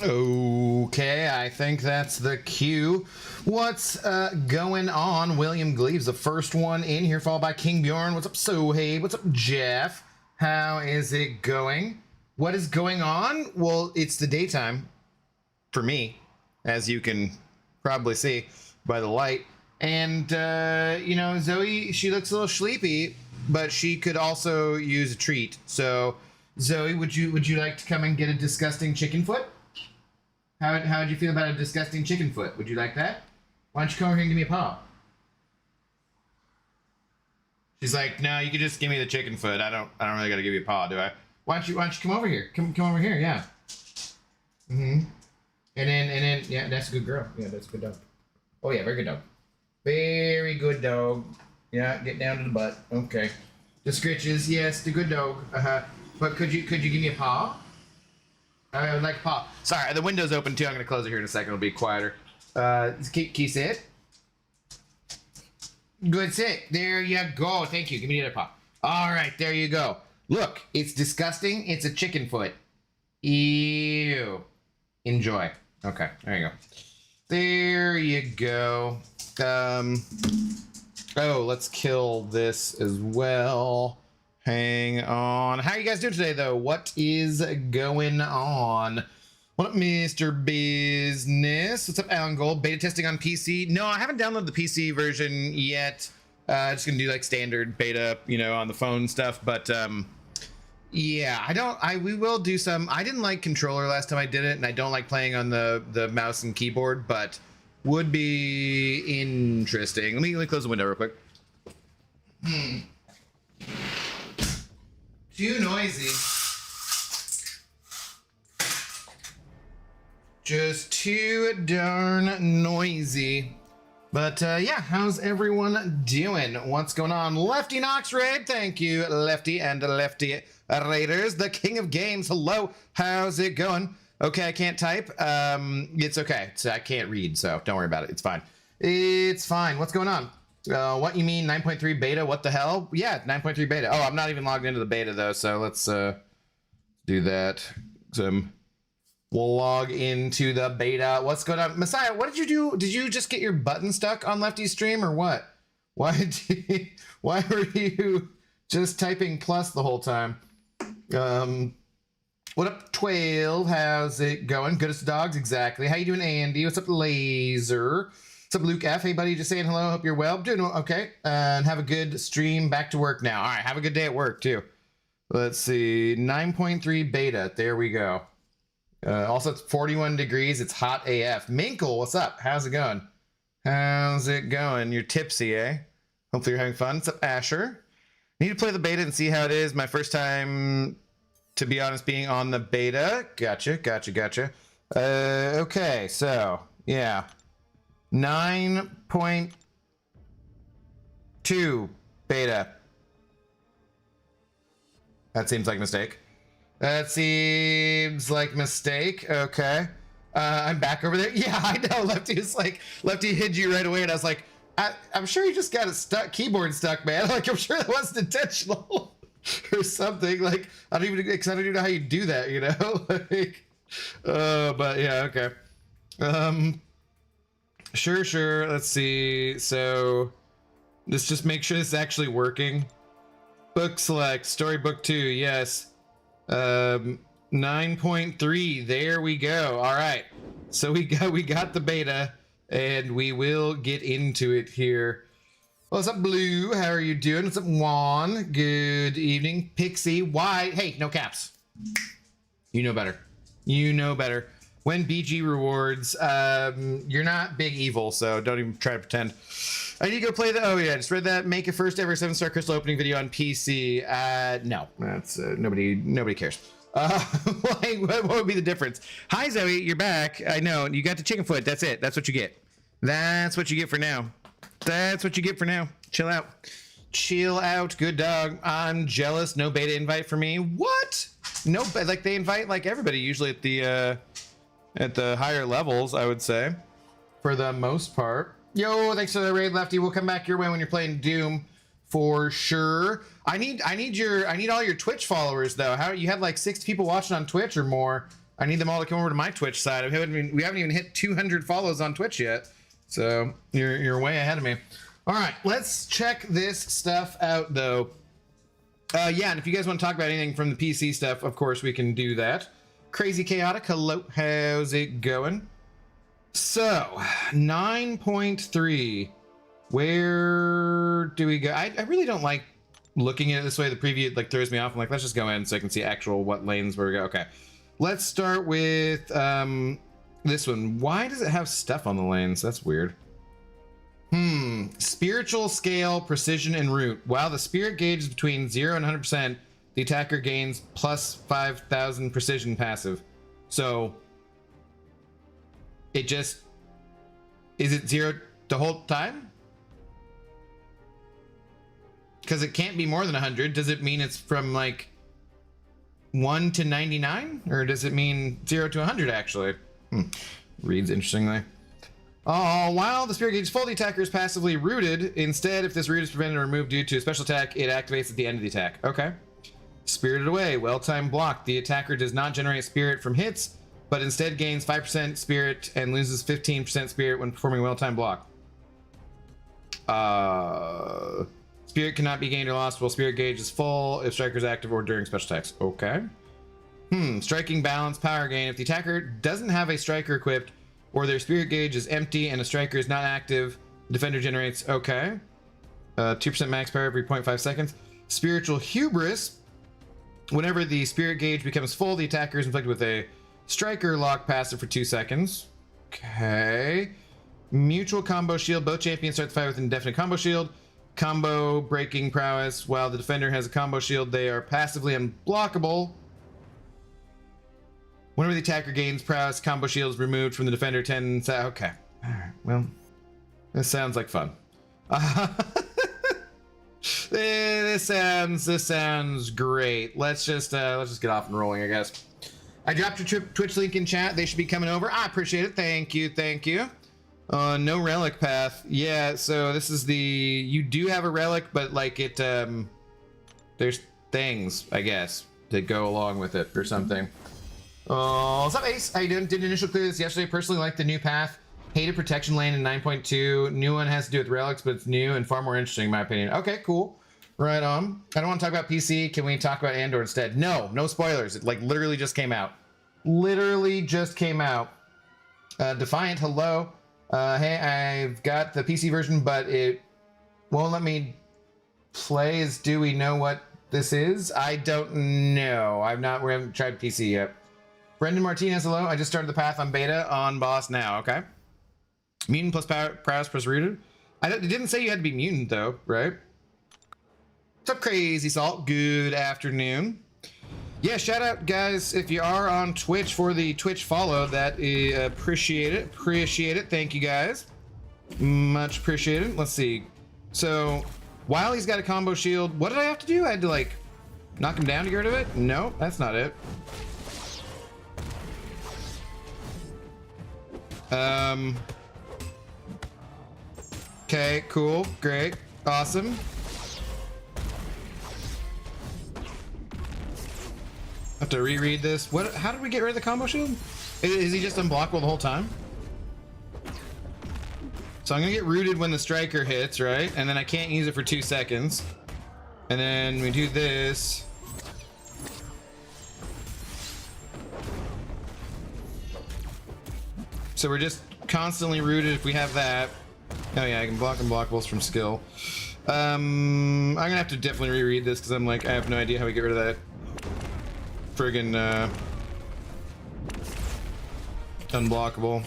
Okay, I think that's the cue. What's going on? William Gleaves, the first one in here, followed by King Bjorn. What's up, Sohaib? What's up, Jeff? How is it going? What is going on? Well, it's the daytime for me, as you can probably see by the light. And, you know, Zoe, she looks a little sleepy, but she could also use a treat. So, Zoe, would you like to come and get a disgusting chicken foot? How'd you feel about a disgusting chicken foot? Would you like that? Why don't you come over here and give me a paw? She's like, no, you can just give me the chicken foot. I don't really gotta give you a paw, do I? Why don't you come over here? Come over here, yeah. And then, yeah, that's a good girl. Yeah, that's a good dog. Oh yeah, very good dog. Very good dog. Yeah, get down to the butt. Okay. The scritches, yes, the good dog. But could you give me a paw? I would like a paw. Sorry, the window's open too. I'm gonna close it here in a second. It'll be quieter. Can you sit? Good sit. There you go. Thank you. Give me the other paw. All right, there you go. Look, it's disgusting. It's a chicken foot. Ew. Enjoy. Okay, there you go. There you go. Oh, let's kill this as well. Hang on. How are you guys doing today, though? What is going on? What up, Mr. Business? What's up, Alan Gold? Beta testing on PC? No, I haven't downloaded the PC version yet. Just gonna do like standard beta, you know, on the phone stuff. But yeah, we will do some. I didn't like controller last time I did it, and I don't like playing on the mouse and keyboard, but would be interesting. Let me close the window real quick. Too noisy. Just too darn noisy. But yeah, how's everyone doing? What's going on? Lefty Knox Raid, thank you, Lefty and Lefty Raiders, the king of games. Hello, how's it going? Okay, I can't type. It's okay. So I can't read, so don't worry about it. It's fine. It's fine. What's going on? What you mean 9.3 beta? What the hell? Yeah, 9.3 beta. Oh, I'm not even logged into the beta though, so let's do that. We'll log into the beta. What's going on? Messiah, what did you do? Did you just get your button stuck on Lefty's stream or what? Why were you just typing plus the whole time? What up, 12? How's it going? Goodest dogs, exactly. How you doing, Andy? What's up, Laser? What's up, Luke F? Hey, buddy, just saying hello. Hope you're well. Doing okay. And have a good stream. Back to work now. All right, have a good day at work, too. Let's see. 9.3 beta. There we go. Also, it's 41 degrees. It's hot AF. Minkle, what's up? How's it going? How's it going? You're tipsy, eh? Hopefully you're having fun. What's up, Asher? Need to play the beta and see how it is. My first time, to be honest, being on the beta. Gotcha. Okay, so, yeah. 9.2 beta. That seems like a mistake. That seems like mistake. Okay. I'm back over there. Yeah, I know. Lefty hid you right away, and I was like, I'm sure you just got a keyboard stuck, man. Like, I'm sure that wasn't intentional or something. Like, I don't even know how you do that, you know? Like, but yeah, okay. Sure. Let's see. So let's just make sure this is actually working. Book select, storybook 2, yes. 9.3, there we go. All right, so we got the beta, and we will get into it here. What's up, Blue? How are you doing? What's up, Juan? Good evening. Pixie, why? Hey, no caps. You know better. When BG rewards, you're not big evil, so don't even try to pretend. I need to go play the. Oh yeah, just read that. Make a first ever 7-star crystal opening video on PC. No, that's nobody cares. What would be the difference? Hi Zoe, you're back. I know you got the chicken foot. That's it. That's what you get. That's what you get for now. Chill out. Good dog. I'm jealous. No beta invite for me. What? No, like they invite like everybody usually at the higher levels. I would say, for the most part. Yo, thanks for the raid, Lefty. We'll come back your way when you're playing Doom, for sure. I need all your Twitch followers though. How you had like 6 people watching on Twitch or more. I need them all to come over to my Twitch side. We haven't even hit 200 follows on Twitch yet, so you're way ahead of me. All right, let's check this stuff out though. Yeah, and if you guys want to talk about anything from the PC stuff, of course we can do that. Crazy Chaotic, hello, how's it going? So 9.3, where do we go? I really don't like looking at it this way. The preview like throws me off. I'm like, let's just go in so I can see actual what lanes where we go. Okay, let's start with this one. Why does it have stuff on the lanes? That's weird. Spiritual, scale, precision, and root. While the spirit gauge is between 0 and 100%, the attacker gains plus 5,000 precision passive. So it just, is it 0 the whole time? Because it can't be more than 100. Does it mean it's from like 1 to 99? Or does it mean 0 to 100 actually? Reads interestingly. Oh, while the spirit gauge is full, the attacker is passively rooted. Instead, if this root is prevented or removed due to a special attack, it activates at the end of the attack. Okay. Spirited Away, well-timed block. The attacker does not generate spirit from hits, but instead gains 5% spirit and loses 15% spirit when performing a well-timed block. Spirit cannot be gained or lost while spirit gauge is full if striker is active or during special attacks. Okay. Striking balance, power gain. If the attacker doesn't have a striker equipped, or their spirit gauge is empty and a striker is not active, the defender generates, okay. 2% max power every 0.5 seconds. Spiritual Hubris. Whenever the spirit gauge becomes full, the attacker is inflicted with a striker lock passive for 2 seconds. Okay. Mutual Combo Shield. Both champions start the fight with an indefinite combo shield. Combo breaking prowess. While the defender has a combo shield, they are passively unblockable. Whenever the attacker gains prowess, combo shield is removed from the defender 10. Okay. All right. Well, this sounds like fun. This sounds great. Let's just get off and rolling, I guess. I dropped your Twitch link in chat. They should be coming over. I appreciate it. Thank you. Thank you. No relic path. Yeah. So this is the, you do have a relic, but like it, there's things, I guess, that go along with it or something. What's up, Ace? How you doing? Did initial clear this yesterday. Personally liked the new path. Hated protection lane in 9.2. New one has to do with relics, but it's new and far more interesting in my opinion. Okay, cool. Right on. I don't want to talk about PC. Can we talk about Andor instead? No, no spoilers. It like literally just came out. Literally just came out. Defiant, hello. Hey, I've got the PC version, but it won't let me play. Do we know what this is? I don't know. We haven't tried PC yet. Brendan Martinez, hello. I just started the path on beta on boss now. Okay. Mutant plus prowess plus rooted. It didn't say you had to be mutant though, right? What's up, Crazy Salt? Good afternoon. Yeah, shout out guys if you are on Twitch for the Twitch follow. That is appreciate it. Appreciate it. Thank you guys. Much appreciated. Let's see. So while he's got a combo shield, what did I have to do? I had to like knock him down to get rid of it? No, that's not it. Okay, cool, great, awesome. Have to reread this. How did we get rid of the combo shield? Is he just unblockable the whole time? So I'm gonna get rooted when the striker hits, right? And then I can't use it for 2 seconds. And then we do this. So we're just constantly rooted if we have that. Oh yeah, I can block unblockables from skill. I'm gonna have to definitely reread this because I'm like, I have no idea how we get rid of that friggin' unblockable.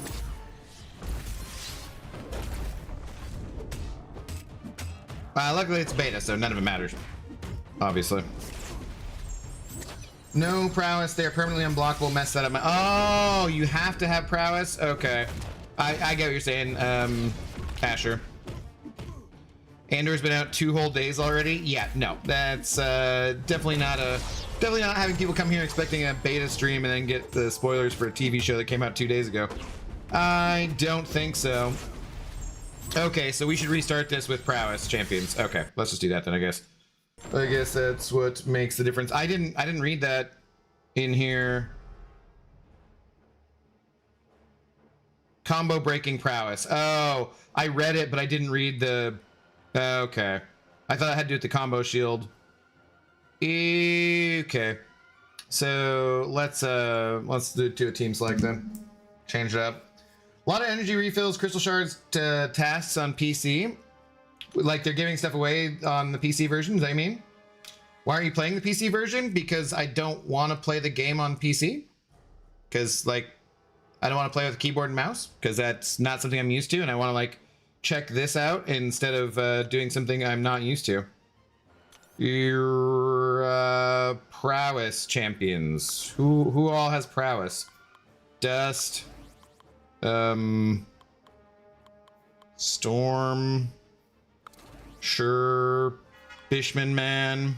Luckily it's beta, so none of it matters. Obviously. No prowess, they're permanently unblockable. Mess that up. Oh, you have to have prowess? Okay. I get what you're saying, Asher. Andor's been out 2 whole days already? Yeah, no. That's definitely not having people come here expecting a beta stream and then get the spoilers for a TV show that came out 2 days ago. I don't think so. Okay, so we should restart this with prowess champions. Okay, let's just do that then, I guess. I guess that's what makes the difference. I didn't read that in here. Combo breaking prowess. Oh, I read it, but I didn't read the... Okay. I thought I had to do with the combo shield. Okay. So let's do a team select then. Change it up. A lot of energy refills, crystal shards to tasks on PC. Like they're giving stuff away on the PC version, does that mean? Why aren't you playing the PC version? Because I don't want to play the game on PC. Because like, I don't want to play with a keyboard and mouse because that's not something I'm used to. And I want to like check this out instead of doing something I'm not used to. Your prowess champions. Who all has prowess? Dust. Storm. Sure. Fishman man.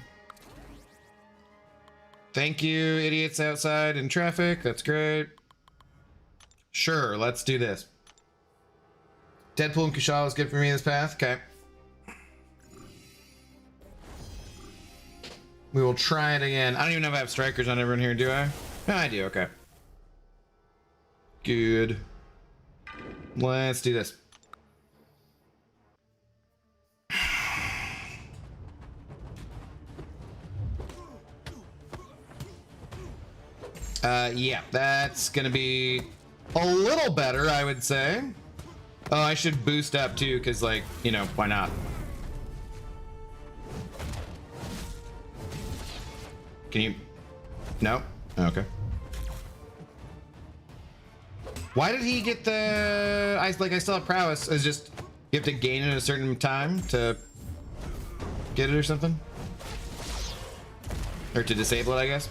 Thank you, idiots outside in traffic. That's great. Sure, let's do this. Deadpool and Kushala is good for me this path. Okay. We will try it again. I don't even know if I have strikers on everyone here, do I? No, I do. Okay. Good. Let's do this. Yeah, that's gonna be a little better, I would say. Oh, I should boost up too, because, like, you know, why not? Can you? No? Okay. Why did he get the... I still have prowess. It's just, you have to gain it at a certain time to get it or something? Or to disable it, I guess?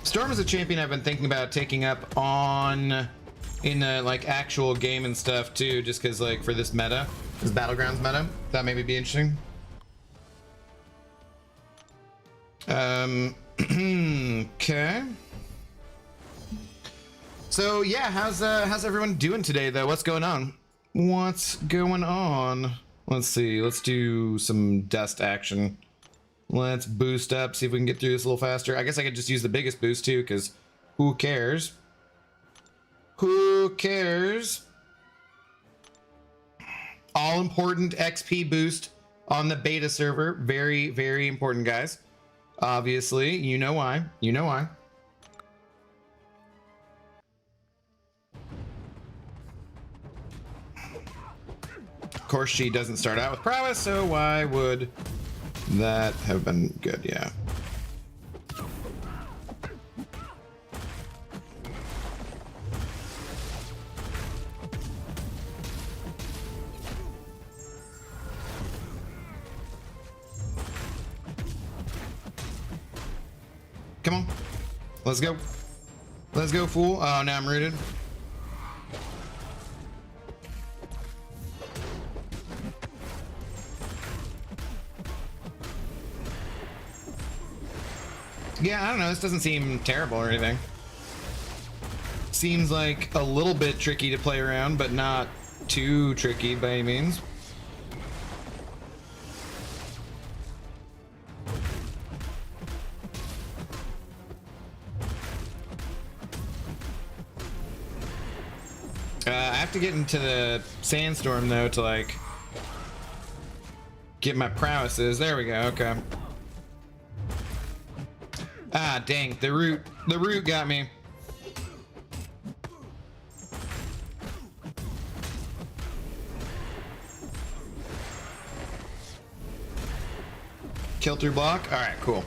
Storm is a champion I've been thinking about taking up on in the like actual game and stuff too, just because like for this meta, this Battlegrounds meta, that maybe be interesting. Okay. So yeah, how's everyone doing today though? What's going on? What's going on? Let's see. Let's do some dust action. Let's boost up, see if we can get through this a little faster. I guess I could just use the biggest boost too, because who cares? Who cares? All important XP boost on the beta server. Very, very important, guys. Obviously, you know why. You know why. Of course, she doesn't start out with prowess, so why would that have been good? Yeah. Come on. Let's go. Let's go, fool. Oh, now I'm rooted. Yeah, I don't know. This doesn't seem terrible or anything. Seems like a little bit tricky to play around, but not too tricky by any means. I have to get into the sandstorm though to like get my prowesses. There we go. Okay. Ah, dang, the root got me. Kill through block. All right, cool.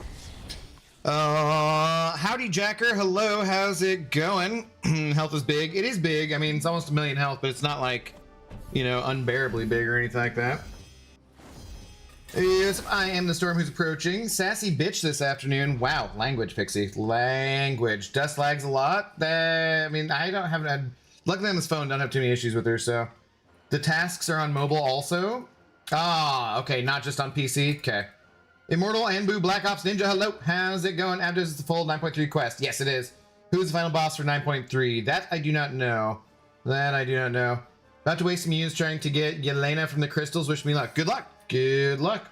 Howdy, Jacker. Hello, how's it going? Health is big. It is big. I mean, it's almost 1 million health, but it's not like, you know, unbearably big or anything like that. Yes, I am the storm who's approaching. Sassy bitch this afternoon. Wow, language, Pixie. Language. Dust lags a lot. I mean, I don't have... luckily on this phone, don't have too many issues with her, so... The tasks are on mobile also? Ah, okay, not just on PC? Okay. Immortal, Anbu, Black Ops Ninja, hello. How's it going? Abdus is the full 9.3 quest. Yes, it is. Who's the final boss for 9.3? That I do not know. That I do not know. About to waste some use trying to get Yelena from the crystals. Wish me luck. Good luck. Good luck.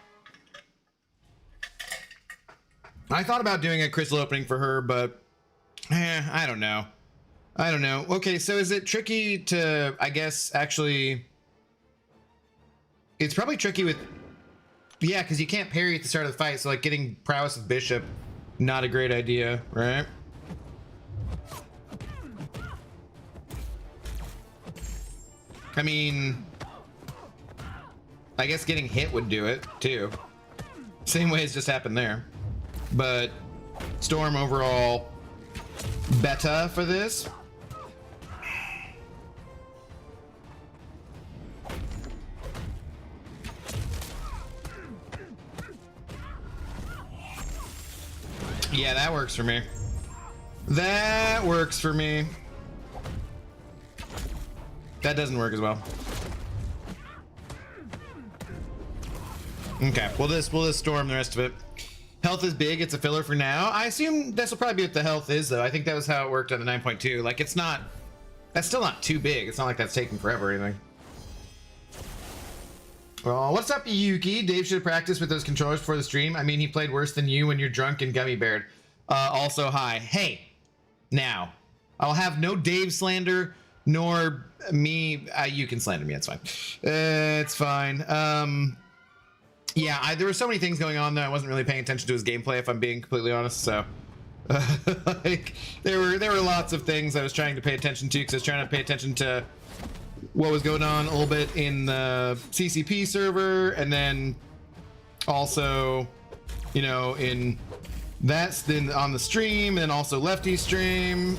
I thought about doing a crystal opening for her, but I don't know. I don't know. Okay, so is it tricky to, I guess, actually... It's probably tricky with... Yeah, because you can't parry at the start of the fight, so like getting prowess with Bishop, not a great idea, right? I mean... I guess getting hit would do it, too. Same way as just happened there. But Storm overall better for this. Yeah, that works for me. That works for me. That doesn't work as well. Okay, we'll just storm the rest of it. Health is big, it's a filler for now. I assume this will probably be what the health is, though. I think that was how it worked on the 9.2. Like, it's not... That's still not too big. It's not like that's taking forever or anything. Well, what's up, Yuki? Dave should have practiced with those controllers before the stream. I mean, he played worse than you when you're drunk and gummy beared. Also, hi. Hey, now, I'll have no Dave slander, nor me. You can slander me, that's fine. It's fine. Yeah, there were so many things going on that I wasn't really paying attention to his gameplay, if I'm being completely honest, so... like, there were lots of things I was trying to pay attention to, because I was trying to pay attention to what was going on a little bit in the CCP server, and then also, you know, in that's then on the stream, and also Lefty stream.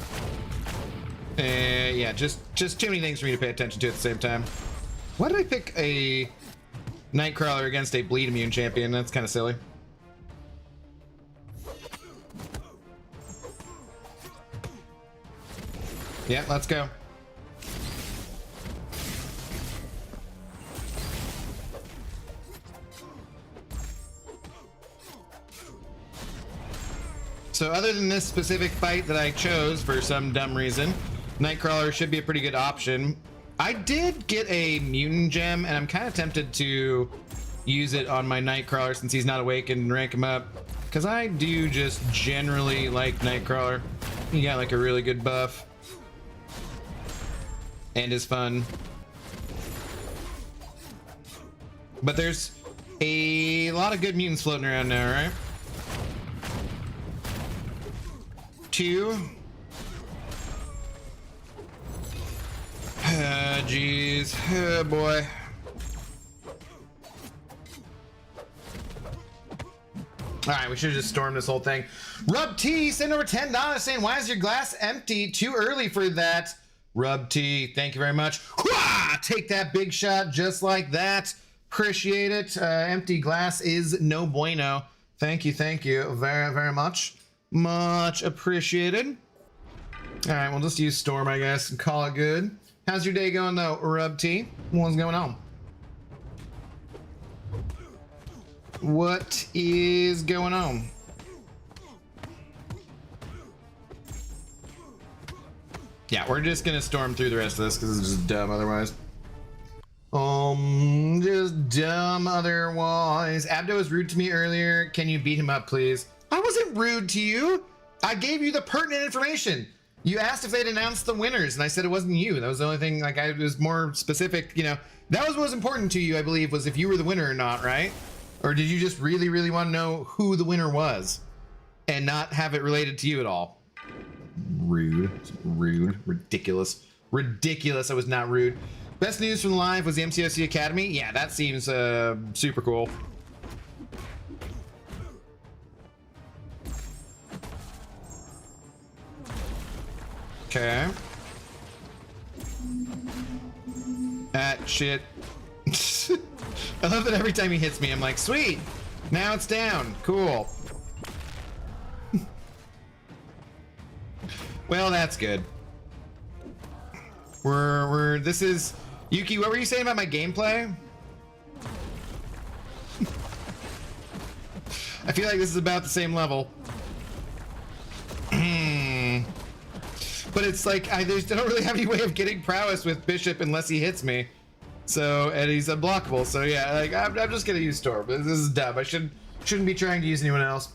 Yeah, just too many things for me to pay attention to at the same time. Why did I pick a Nightcrawler against a bleed immune champion? That's kind of silly. Yeah, let's go. So other than this specific fight that I chose for some dumb reason, Nightcrawler should be a pretty good option. I did get a mutant gem, and I'm kind of tempted to use it on my Nightcrawler since he's not awakened and rank him up. Because I do just generally like Nightcrawler. He got like a really good buff. And is fun. But there's a lot of good mutants floating around now, right? 2. Jeez. Oh, boy. Alright, we should have just stormed this whole thing. Rub T sent over $10 saying, why is your glass empty? Too early for that. Rub T, thank you very much. Wah! Take that big shot just like that. Appreciate it. Empty glass is no bueno. Thank you very, very much. Much appreciated. All right, we'll just use Storm, I guess, and call it good. How's your day going, though, Rub T? What's going on? What is going on? Yeah, we're just gonna storm through the rest of this because it's just dumb otherwise. Just dumb otherwise. Abdo was rude to me earlier. Can you beat him up, please? I wasn't rude to you. I gave you the pertinent information. You asked if they'd announced the winners, and I said it wasn't you. That was the only thing, like, I was more specific, you know. That was what was important to you, I believe, was if you were the winner or not, right? Or did you just really, really want to know who the winner was and not have it related to you at all? Rude. Rude. Ridiculous. Ridiculous. I was not rude. Best news from the live was the MCOC Academy. Yeah, that seems super cool. Okay. Shit. I love that every time he hits me, I'm like, sweet. Now it's down. Cool. Well, that's good. This is... Yuki, what were you saying about my gameplay? I feel like this is about the same level. But it's like, I don't really have any way of getting prowess with Bishop unless he hits me. So, and he's unblockable. So yeah, like I'm just gonna use Storm. This is dumb. I shouldn't be trying to use anyone else.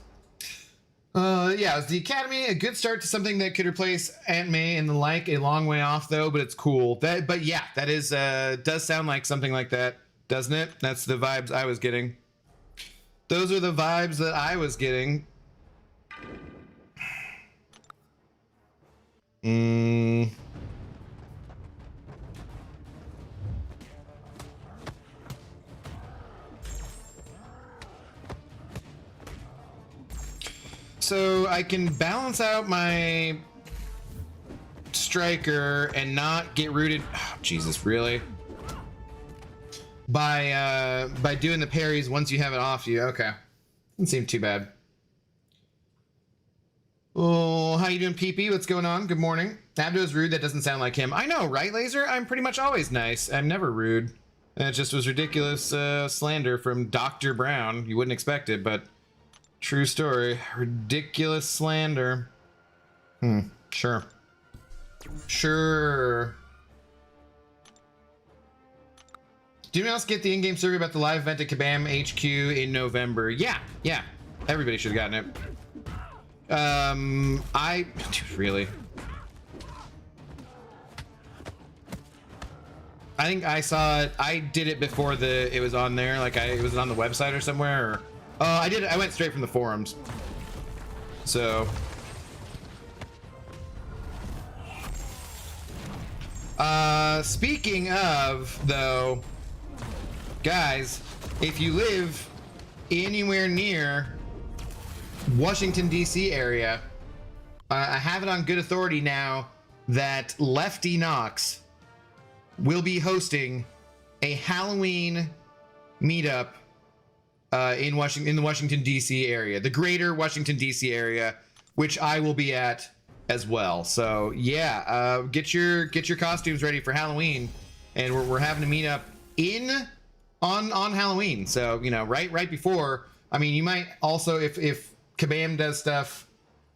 Yeah, it's the Academy, a good start to something that could replace Aunt May and the like. A long way off though, but it's cool. But yeah, that is does sound like something like that, doesn't it? That's the vibes I was getting. Those are the vibes that I was getting. So I can balance out my striker and not get rooted. Oh, Jesus, really? By doing the parries once you have it off you. Okay, doesn't seem too bad. Oh, how you doing, PP? What's going on? Good morning. Abdo's rude. That doesn't sound like him. I know, right, Laser? I'm pretty much always nice. I'm never rude. And it just was ridiculous slander from Dr. Brown. You wouldn't expect it, but true story. Ridiculous slander. Sure. Sure. Did anyone else get the in-game survey about the live event at Kabam HQ in November? Yeah. Everybody should have gotten it. Really? I think I saw it. I did it before it was on there. Like it was on the website or somewhere. Or I went straight from the forums. So. Speaking of, though, guys, if you live anywhere near Washington, D.C. area, I have it on good authority now that Lefty Knox will be hosting a Halloween meetup in the Washington, D.C. area, the greater Washington, D.C. area, which I will be at as well. So yeah, get your costumes ready for Halloween, and we're having a meetup on Halloween. So you know, right before. I mean, you might also if Kabam does stuff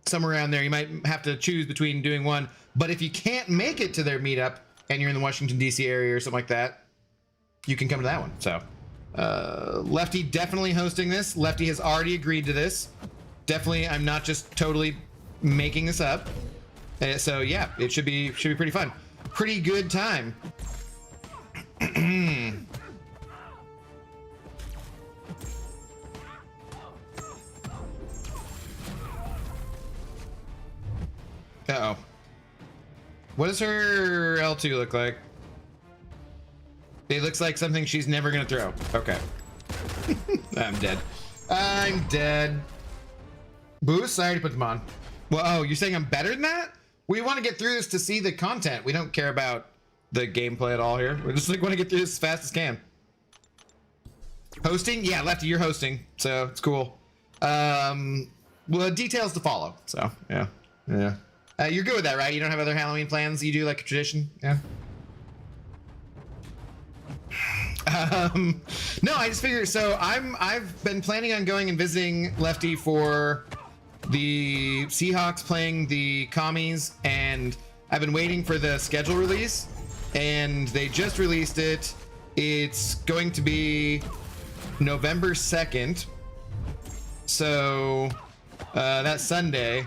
somewhere around there, you might have to choose between doing one. But if you can't make it to their meetup and you're in the Washington, D.C. area or something like that, you can come to that one. So Lefty definitely hosting this. Lefty has already agreed to this. Definitely, I'm not just totally making this up. So yeah, it should be pretty fun. Pretty good time. Uh-oh. What does her L2 look like? It looks like something she's never gonna throw. Okay. I'm dead. I'm dead. Boost? I already put them on. Well, oh, you're saying I'm better than that? We want to get through this to see the content. We don't care about the gameplay at all here. We just like want to get through this as fast as can. Hosting? Yeah, Lefty, you're hosting. So it's cool. Well, details to follow. So, yeah. You're good with that, right? You don't have other Halloween plans you do like a tradition? Yeah. No, I just figured. So I've been planning on going and visiting Lefty for the Seahawks playing the Commies, and I've been waiting for the schedule release, and they just released it. It's going to be November 2nd. So that's Sunday.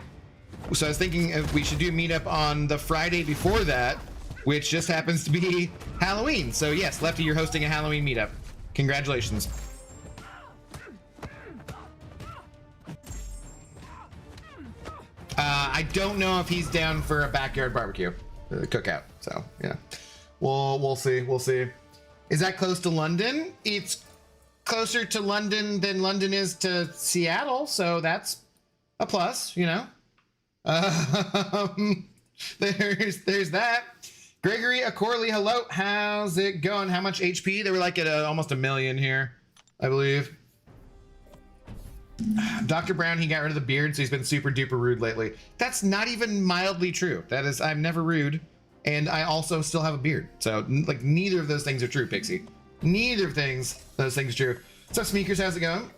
So I was thinking if we should do a meetup on the Friday before that, which just happens to be Halloween. So yes, Lefty, you're hosting a Halloween meetup. Congratulations. I don't know if he's down for a backyard barbecue, cookout. So yeah, we'll see. Is that close to London? It's closer to London than London is to Seattle, so that's a plus, you know. There's that. Gregory Acorley, hello. How's it going? How much HP? They were like at almost 1 million here, I believe. Dr. Brown, he got rid of the beard, so he's been super duper rude lately. That's not even mildly true. That is, I'm never rude, and I also still have a beard. So, like, neither of those things are true, Pixie. Neither of those things are true. What's up, Sneakers? How's it going?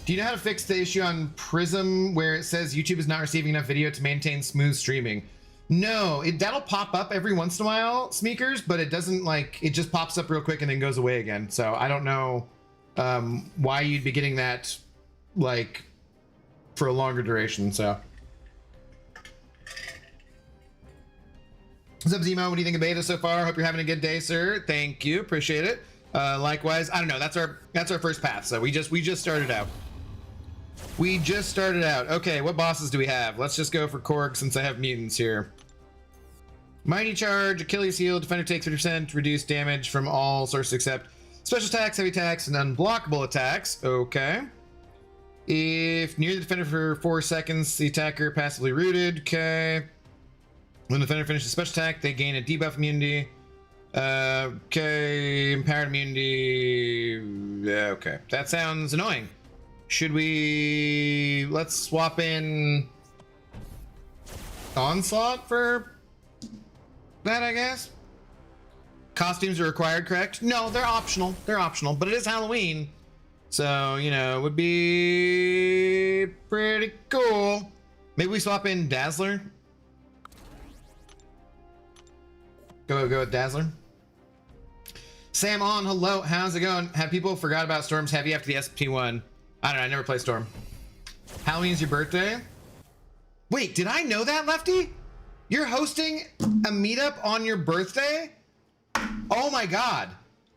Do you know how to fix the issue on Prism where it says YouTube is not receiving enough video to maintain smooth streaming? No, that'll pop up every once in a while, Smeekers, but it doesn't like, it just pops up real quick and then goes away again. So I don't know why you'd be getting that like for a longer duration. So what's up, Zemo? What do you think of beta so far? Hope you're having a good day, sir. Thank you, appreciate it. Likewise, I don't know, that's our first path. So we just started out. We just started out. Okay, what bosses do we have? Let's just go for Korg since I have mutants here. Mighty Charge, Achilles Heel, Defender takes 50%, reduced damage from all sources except special attacks, heavy attacks, and unblockable attacks. Okay. If near the defender for 4 seconds, the attacker passively rooted. Okay. When the defender finishes a special attack, they gain a debuff immunity. Okay, empowered immunity. Okay, that sounds annoying. Should we... let's swap in Onslaught for that, I guess? Costumes are required, correct? No, they're optional. They're optional, but it is Halloween. So, you know, it would be pretty cool. Maybe we swap in Dazzler. Go with Dazzler. Sam on, hello, how's it going? Have people forgot about Storm's heavy after the SP1? I don't know, I never play Storm. Halloween's your birthday? Wait, did I know that, Lefty? You're hosting a meetup on your birthday? Oh my god.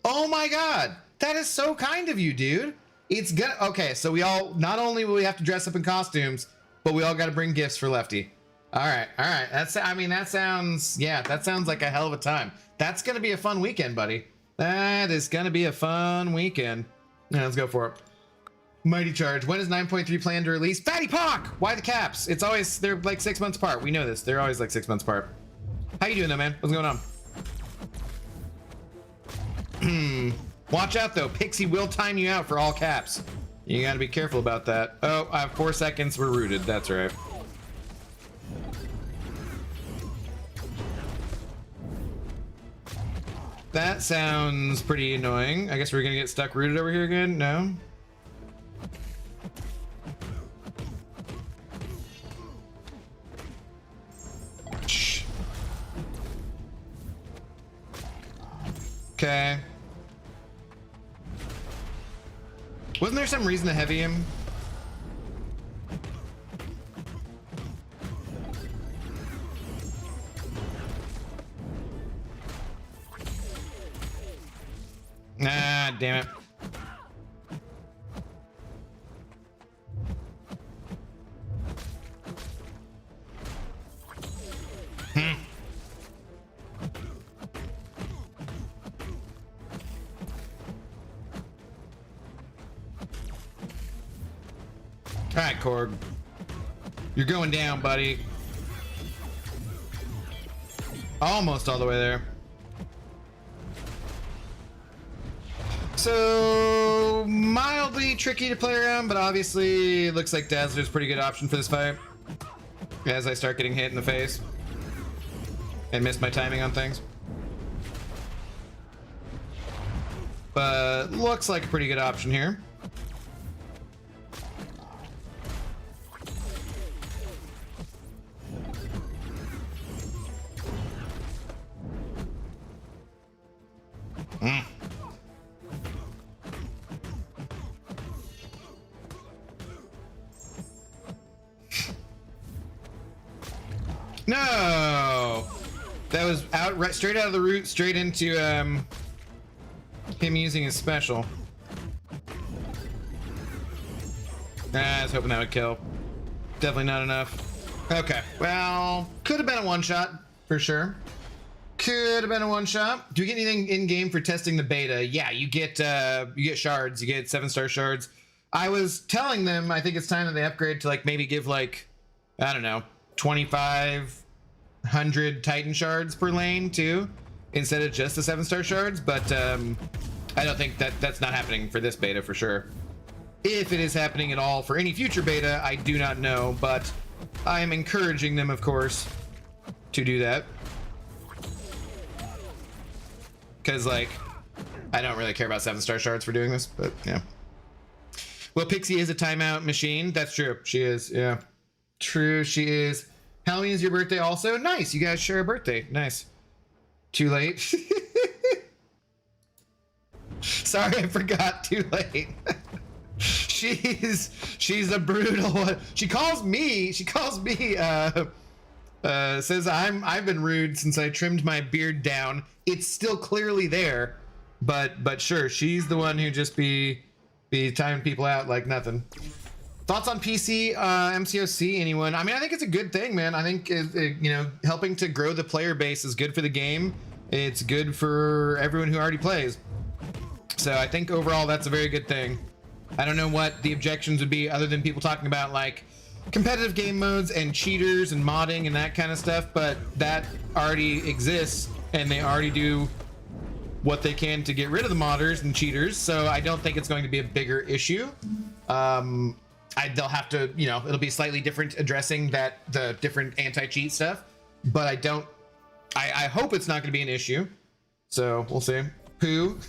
Oh my god. That is so kind of you, dude. It's good. Okay, so we all, not only will we have to dress up in costumes, but we all got to bring gifts for Lefty. All right. That's, I mean, that sounds, yeah, that sounds like a hell of a time. That's going to be a fun weekend, buddy. That is going to be a fun weekend. Yeah, let's go for it. Mighty Charge. When is 9.3 planned to release? Fatty Pock! Why the caps? It's always, they're like 6 months apart. We know this. They're always like 6 months apart. How you doing though, man? What's going on? Watch out though. Pixie will time you out for all caps. You gotta be careful about that. Oh, I have 4 seconds. We're rooted. That's right. That sounds pretty annoying. I guess we're gonna get stuck rooted over here again. No? Shh. Okay. Wasn't there some reason to heavy him? Ah, damn it. All right, Korg. You're going down, buddy. Almost all the way there. So, mildly tricky to play around, but obviously it looks like Dazzler's a pretty good option for this fight. As I start getting hit in the face. And miss my timing on things. But looks like a pretty good option here. No, that was right straight out of the root, straight into him using his special. I was hoping that would kill. Definitely not enough. Okay, well, could have been a one shot for sure. Could have been a one shot. Do you get anything in game for testing the beta? Yeah, you get shards. You get 7-star shards. I was telling them I think it's time that they upgrade to like maybe give like, I don't know, 2,500 Titan shards per lane too, instead of just the 7-star shards. But I don't think that's not happening for this beta for sure. If it is happening at all for any future beta, I do not know, but I am encouraging them, of course, to do that. Because, like, I don't really care about 7-star shards for doing this, but yeah. Well, Pixie is a timeout machine. That's true. She is, yeah. True, she is. Halloween is your birthday also? Nice. You guys share a birthday. Nice. Too late. Sorry, I forgot. Too late. She's a brutal one. She calls me says I've been rude since I trimmed my beard down. It's still clearly there, but sure, she's the one who just be timing people out like nothing. Thoughts on PC MCOC, anyone? I mean, I think it's a good thing, man. I think you know, helping to grow the player base is good for the game. It's good for everyone who already plays. So I think overall that's a very good thing. I don't know what the objections would be other than people talking about like competitive game modes and cheaters and modding and that kind of stuff, but that already exists and they already do what they can to get rid of the modders and cheaters. So I don't think it's going to be a bigger issue. They'll have to, you know, it'll be slightly different addressing the different anti-cheat stuff, but I hope it's not going to be an issue. So we'll see. Pooh.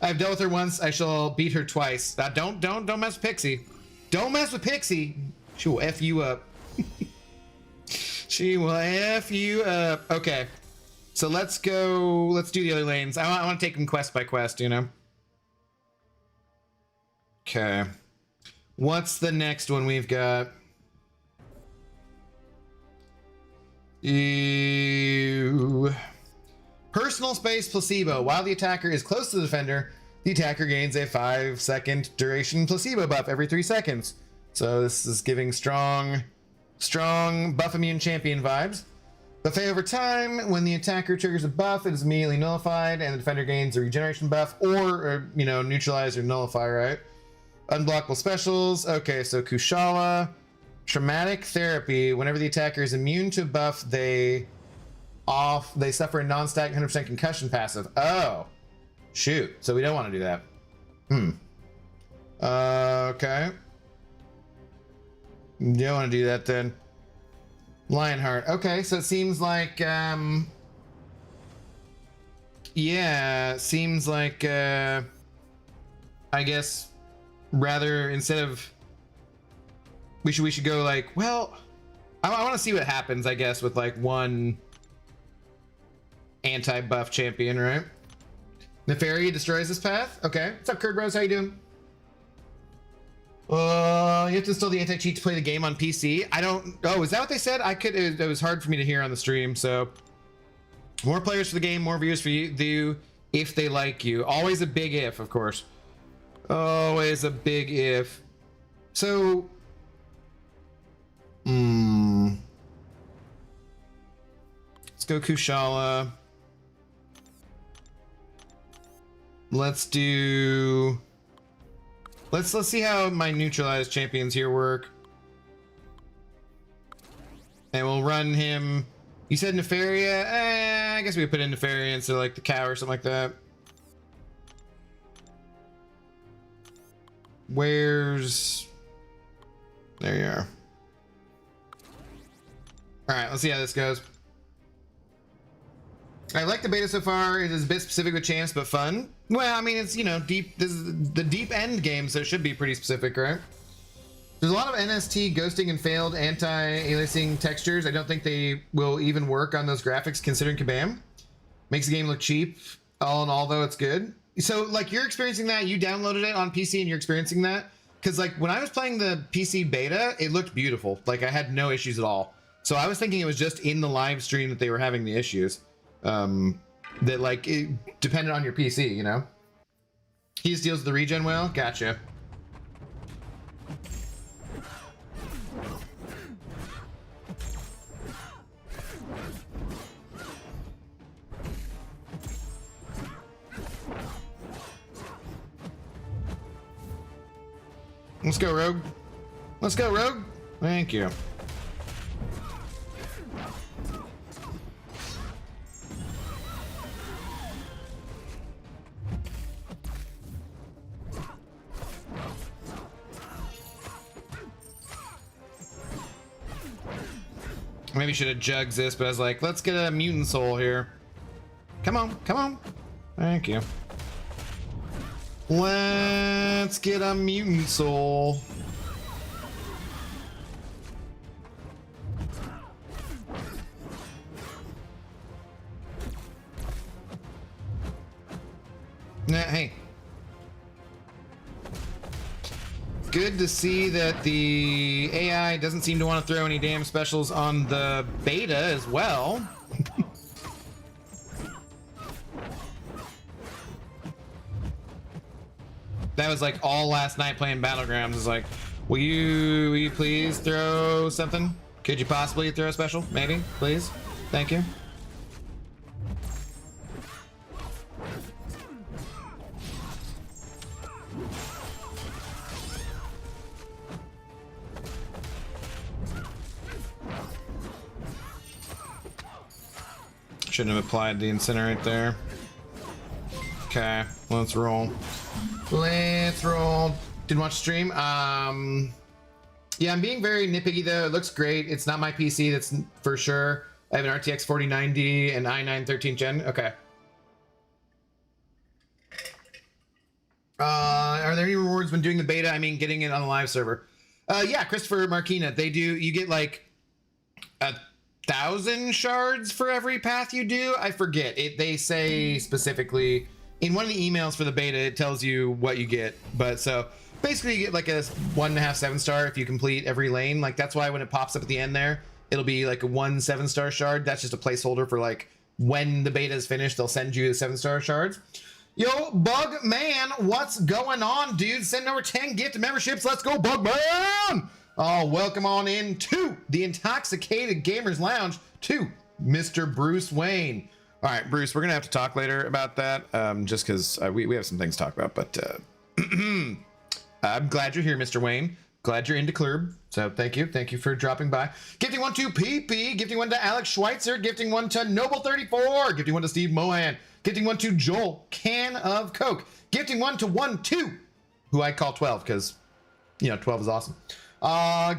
I've dealt with her once. I shall beat her twice. Don't mess with Pixie. Don't mess with Pixie. She will F you up. She will F you up. Okay. So let's go. Let's do the other lanes. I want to take them quest by quest, you know? Okay. What's the next one we've got? Ew. Personal space placebo. While the attacker is close to the defender, the attacker gains a 5-second duration placebo buff every 3 seconds. So this is giving strong buff immune champion vibes. Buffet over time. When the attacker triggers a buff, it is immediately nullified, and the defender gains a regeneration buff, or you know, neutralize or nullify, right? Unblockable specials. Okay, so Kushala. Traumatic therapy. Whenever the attacker is immune to a buff, they suffer a non-static 100% concussion passive. Oh, shoot. So we don't want to do that. Okay. You don't want to do that then. Lionheart. Okay, so it seems like, yeah, seems like, I guess, rather, instead of, we should go like, well, I want to see what happens, I guess, with like one anti-buff champion, right? Nefaria destroys this path. Okay. What's up, Kurt Bros? How you doing? You have to install the anti-cheat to play the game on PC. I don't. Oh, is that what they said? It was hard for me to hear on the stream. So, more players for the game, more viewers for you if they like you. Always a big if, of course. Always a big if. So, let's go Kushala. Let's see how my neutralized champions here work. And we'll run him. You said Nefaria? I guess we could put in Nefaria instead of like the cow or something like that. Where's... There you are. Alright, let's see how this goes. I like the beta so far. It is a bit specific with chance, but fun. Well, I mean, it's, you know, deep. This is the deep end game, so it should be pretty specific, right? There's a lot of NST ghosting and failed anti-aliasing textures. I don't think they will even work on those graphics considering Kabam. Makes the game look cheap. All in all, though, it's good. So, like, you're experiencing that. You downloaded it on PC and you're experiencing that. Because, like, when I was playing the PC beta, it looked beautiful. Like, I had no issues at all. So I was thinking it was just in the live stream that they were having the issues. That like it depended on your PC, you know. He just deals with the regen well. Gotcha. Let's go, Rogue. Let's go, Rogue. Thank you. Maybe should have jugged this, but I was like, let's get a mutant soul here. Come on, come on. Thank you. Let's get a mutant soul. Nah, hey. Good to see that the AI doesn't seem to want to throw any damn specials on the beta as well. That was like all last night playing Battlegrounds. Is like, will you please throw something? Could you possibly throw a special? Maybe, please. Thank you. Shouldn't have applied the incinerate there. Okay, let's roll. Let's roll. Didn't watch stream. Yeah, I'm being very nitpicky though. It looks great. It's not my PC, that's for sure. I have an RTX 4090 and i9 13th gen. Okay. Are there any rewards when doing the beta? I mean, getting it on a live server. Yeah, Christopher Marquina. They do. You get like 1,000 shards for every path you do. I forget it. They say specifically in one of the emails for the beta, it tells you what you get. But so basically you get like a 1.5 7-star if you complete every lane. Like that's why when it pops up at the end there, it'll be like a 1 7-star shard. That's just a placeholder for like when the beta is finished, they'll send you the 7-star shards. Yo, Bug Man, what's going on, dude? Send over 10 gift memberships. Let's go, Bug Man! Oh, welcome on in to the Intoxicated Gamers Lounge to Mr. Bruce Wayne. All right, Bruce, we're gonna have to talk later about that, just because we have some things to talk about. But I'm glad you're here, Mr. Wayne. Glad you're into Club. So thank you for dropping by. Gifting one to PP, gifting one to Alex Schweitzer, gifting one to Noble34, gifting one to Steve Mohan, gifting one to Joel Can of Coke, gifting one to 1-2, who I call 12 because, you know, 12 is awesome.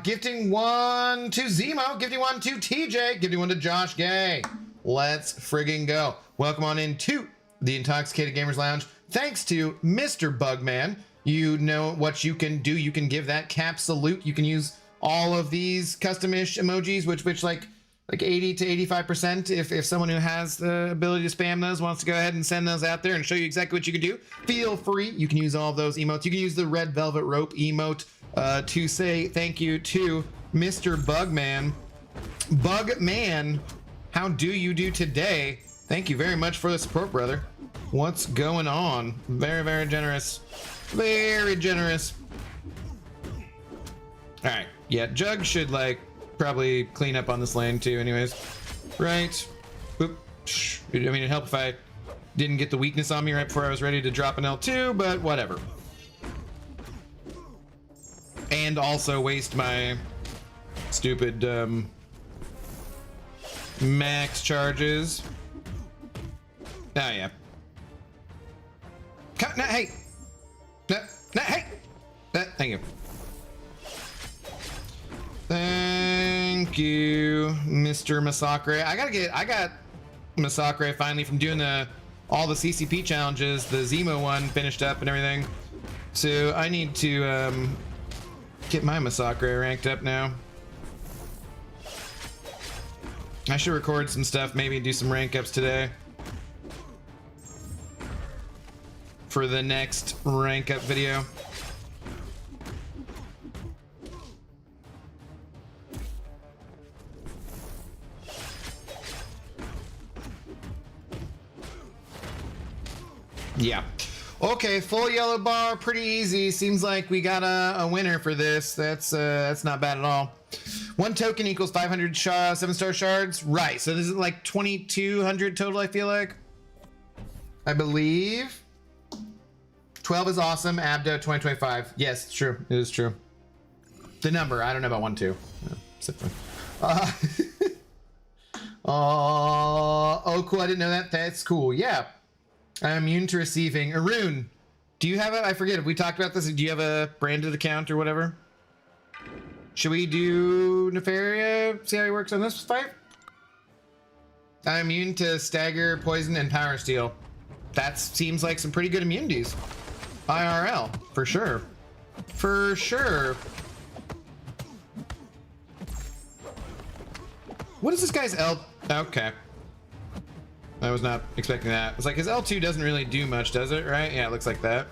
Gifting one to Zemo, gifting one to TJ, gifting one to Josh Gay. Let's friggin' go. Welcome on into the Intoxicated Gamers Lounge. Thanks to Mr. Bugman. You know what you can do. You can give that cap salute. You can use all of these custom-ish emojis, which like 80 to 85%. If someone who has the ability to spam those wants to go ahead and send those out there and show you exactly what you can do, feel free. You can use all of those emotes. You can use the red velvet rope emote to say thank you to Mr. Bugman. Bugman, how do you do today? Thank you very much for the support, brother. What's going on? Very, very generous. Very generous. All right. Yeah, Jug should like probably clean up on this lane too anyways. Right. Boop. I mean, it'd help if I didn't get the weakness on me right before I was ready to drop an L2, but whatever. And also waste my stupid max charges. Oh yeah. No, hey. No, hey. Thank you. Thank you, Mr. Massacre. I got Massacre finally from doing all the CCP challenges, the Zemo one finished up and everything. So I need to get my Massacre ranked up now. I should record some stuff, maybe do some rank ups today for the next rank up video. Yeah. Okay, full yellow bar, pretty easy. Seems like we got a winner for this. That's not bad at all. 1 token equals 500 7-star shards. Right. So this is like 2,200 total, I feel like. I believe. 12 is awesome. Abdo 2025. Yes, it's true. It is true. The number. I don't know about 1, 2. Oh, cool. I didn't know that. That's cool. Yeah. I'm immune to receiving. Arun, do you have I forget if we talked about this. Do you have a branded account or whatever? Should we do Nefaria? See how he works on this fight? I'm immune to stagger, poison, and power steal. That seems like some pretty good immunities. IRL, for sure. For sure. What is this guy's L? Okay. I was not expecting that. It's like his L2 doesn't really do much, does it? Right? Yeah, it looks like that.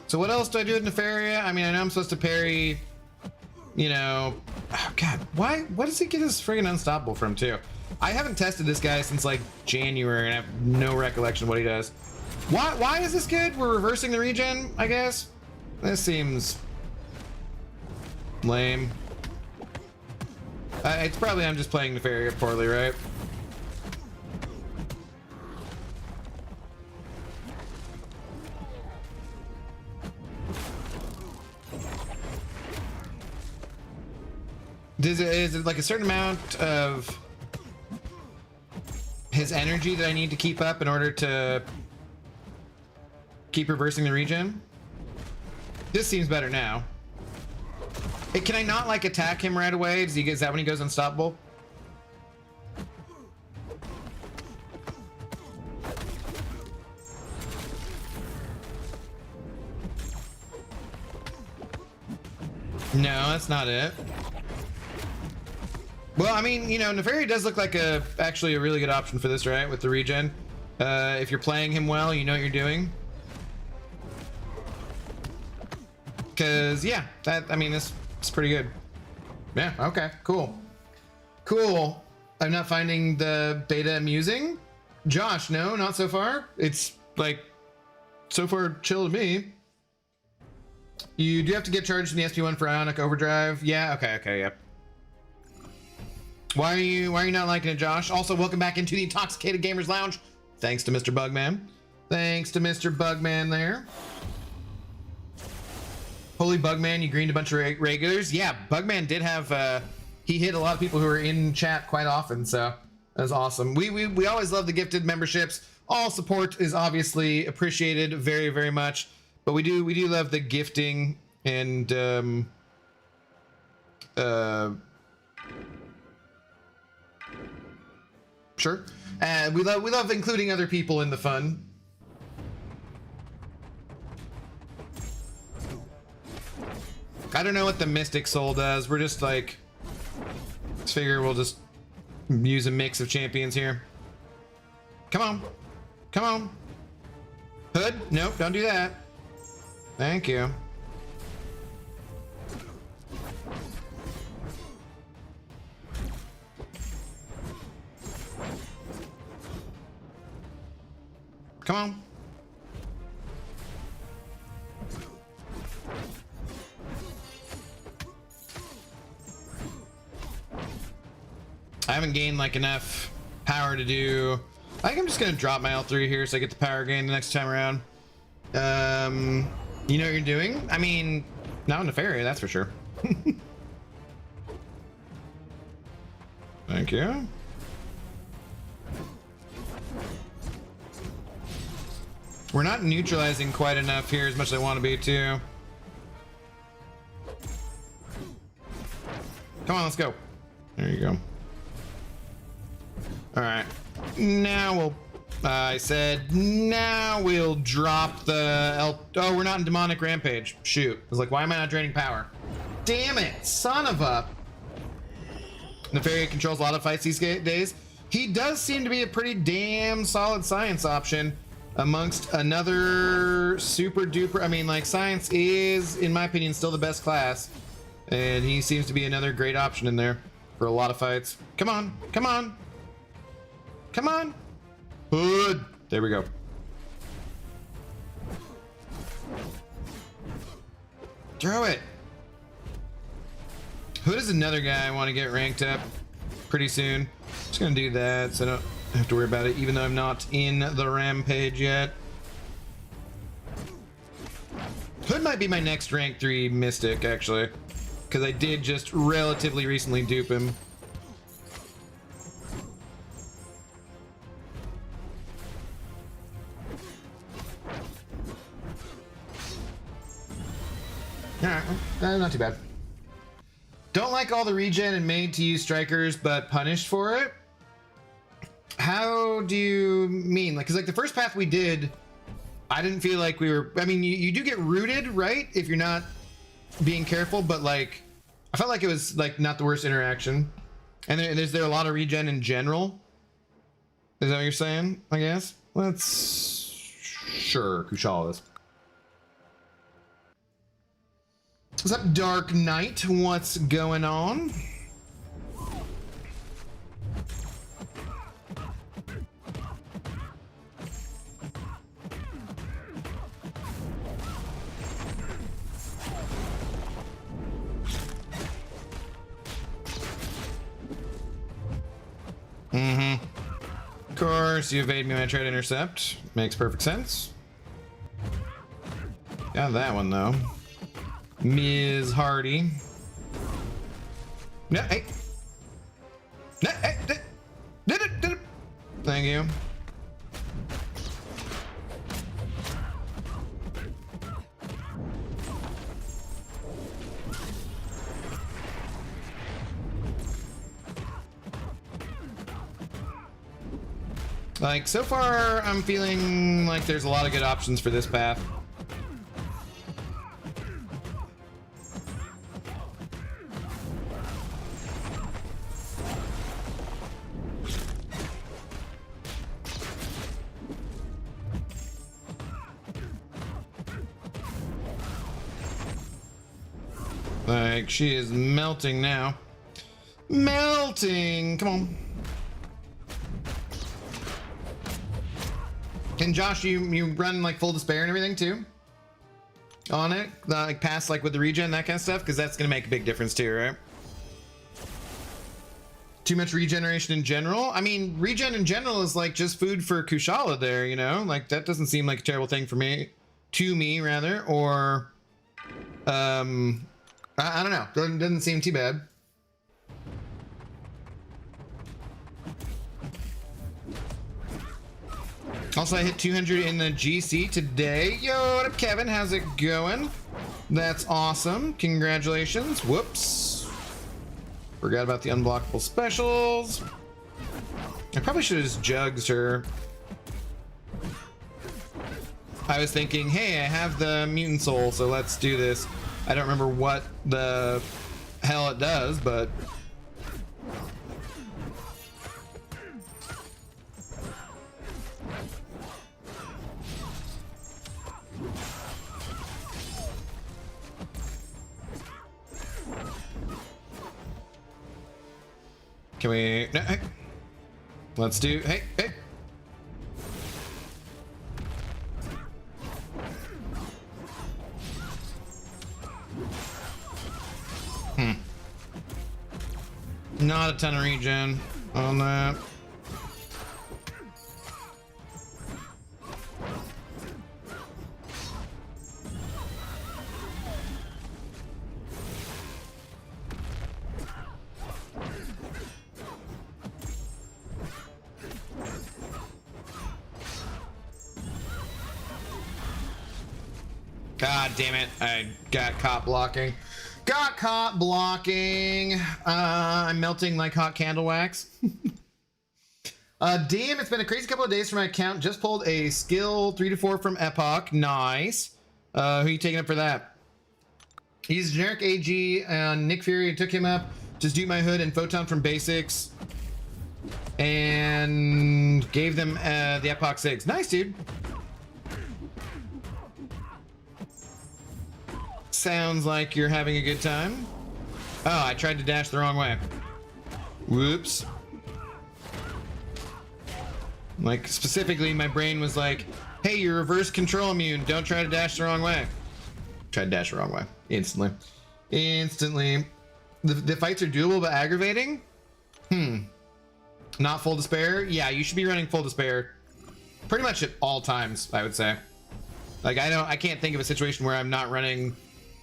So what else do I do with Nefaria? I mean, I know I'm supposed to parry, you know, oh God, what does he get his friggin' unstoppable from too? I haven't tested this guy since like January and I have no recollection of what he does. Why is this good? We're reversing the regen, I guess? This seems lame. It's probably I'm just playing Nefaria poorly, right? Is it like a certain amount of his energy that I need to keep up in order to keep reversing the regen? This seems better now. Can I not like attack him right away? Is that when he goes unstoppable? No, that's not it. Well, I mean, you know, Nefaria does look like actually a really good option for this, right? With the regen. If you're playing him well, you know what you're doing. Cause yeah, I mean, this is pretty good. Yeah, okay, cool. Cool. I'm not finding the beta amusing. Josh, no, not so far. It's like, so far chill to me. You do have to get charged in the SP1 for Ionic Overdrive. Yeah, okay, yeah. Why are you not liking it, Josh? Also, welcome back into the Intoxicated Gamers Lounge. Thanks to Mr. Bugman. Thanks to Mr. Bugman there. Holy Bugman, you greened a bunch of regulars. Yeah, Bugman did have, he hit a lot of people who were in chat quite often, so that was awesome. We always love the gifted memberships. All support is obviously appreciated very, very much, but we do love the gifting and sure. We love including other people in the fun. I don't know what the Mystic Soul does. We're just like, let's figure we'll just use a mix of champions here. Come on. Come on. Hood? Nope, don't do that. Thank you. Come on. I haven't gained like enough power to do. I think I'm just gonna drop my L3 here so I get the power gain the next time around. You know what you're doing? I mean, not in Nefaria, that's for sure. Thank you. We're not neutralizing quite enough here as much as I want to be too. Come on, let's go. There you go. All right, now we'll, I said, now we'll drop the oh, we're not in Demonic Rampage. Shoot, I was like, why am I not draining power? Damn it, son of a. Nefaria controls a lot of fights these days. He does seem to be a pretty damn solid science option amongst another super duper. I mean, like, science is, in my opinion, still the best class. And he seems to be another great option in there for a lot of fights. Come on, come on. Come on. Hood. There we go. Throw it. Hood is another guy I want to get ranked up pretty soon. Just gonna do that so I don't have to worry about it, even though I'm not in the Rampage yet. Hood might be my next rank 3 Mystic, actually, because I did just relatively recently dupe him. Alright, not too bad. Don't like all the regen and made to use strikers, but punished for it? How do you mean? Like, because like the first path we did, I didn't feel like we were. I mean, you do get rooted, right? If you're not being careful, but like, I felt like it was like not the worst interaction. And is there a lot of regen in general? Is that what you're saying? I guess. Let's sure Kushala. What's up, Dark Knight? What's going on? Mm-hmm. Of course, you evade me when I try to intercept. Makes perfect sense. Got that one though. Ms. Hardy. No, hey. No, hey. Did it. Thank you. Like, so far, I'm feeling like there's a lot of good options for this path. Like, she is melting now. Melting! Come on. And Josh, you run like full despair and everything too? On it? Like past like with the regen, that kind of stuff? Because that's going to make a big difference too, right? Too much regeneration in general? I mean, regen in general is like just food for Kushala there, you know? Like that doesn't seem like a terrible thing for me. To me, rather. Or... I don't know. Doesn't seem too bad. Also, I hit 200 in the GC today. Yo, what up, Kevin? How's it going? That's awesome. Congratulations. Whoops. Forgot about the unblockable specials. I probably should have just jugged her. I was thinking, hey, I have the mutant soul, so let's do this. I don't remember what the hell it does, but... Can we... No, hey. Let's do... Hey. Not a ton of regen on that. God damn it, I got caught blocking. Got caught blocking. I'm melting like hot candle wax. Damn, it's been a crazy couple of days for my account. Just pulled a skill 3 to 4 from Epoch. Nice. Who are you taking up for that? He's generic AG and Nick Fury. I took him up. Just Duke My Hood and Photon from Basics. And gave them the Epoch 6. Nice, dude. Sounds like you're having a good time. Oh, I tried to dash the wrong way. Whoops. Like, specifically, my brain was like, hey, you're reverse control immune. Don't try to dash the wrong way. Tried to dash the wrong way. Instantly. The fights are doable but aggravating? Not full despair? Yeah, you should be running full despair pretty much at all times, I would say. Like, I can't think of a situation where I'm not running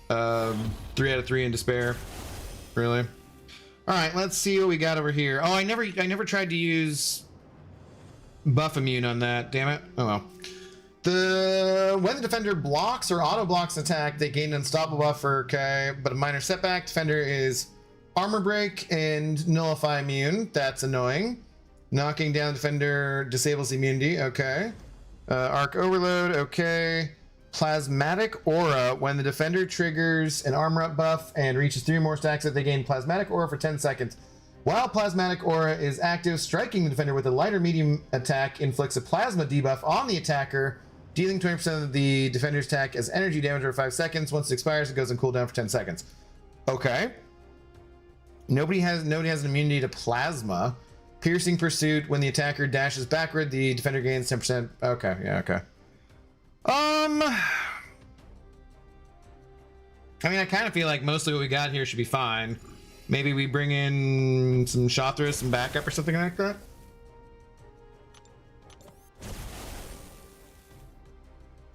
3 out of 3 in despair, really. All right, let's see what we got over here. Oh, I never tried to use buff immune on that. Damn it. Oh well. When the defender blocks or auto blocks attack, they gain unstoppable buffer. Okay, but a minor setback. Defender is armor break and nullify immune. That's annoying. Knocking down defender disables immunity. Okay. Arc overload. Okay. Plasmatic aura. When the defender triggers an armor up buff and reaches 3 more stacks, they gain plasmatic aura for 10 seconds. While plasmatic aura is active, striking the defender with a light or medium attack inflicts a plasma debuff on the attacker, dealing 20% of the defender's attack as energy damage over 5 seconds. Once it expires, it goes on cooldown for 10 seconds. Okay. Nobody has an immunity to plasma. Piercing pursuit. When the attacker dashes backward, the defender gains 10%. Okay, yeah, okay. I mean, I kind of feel like mostly what we got here should be fine. Maybe we bring in some Shothras, some backup or something like that.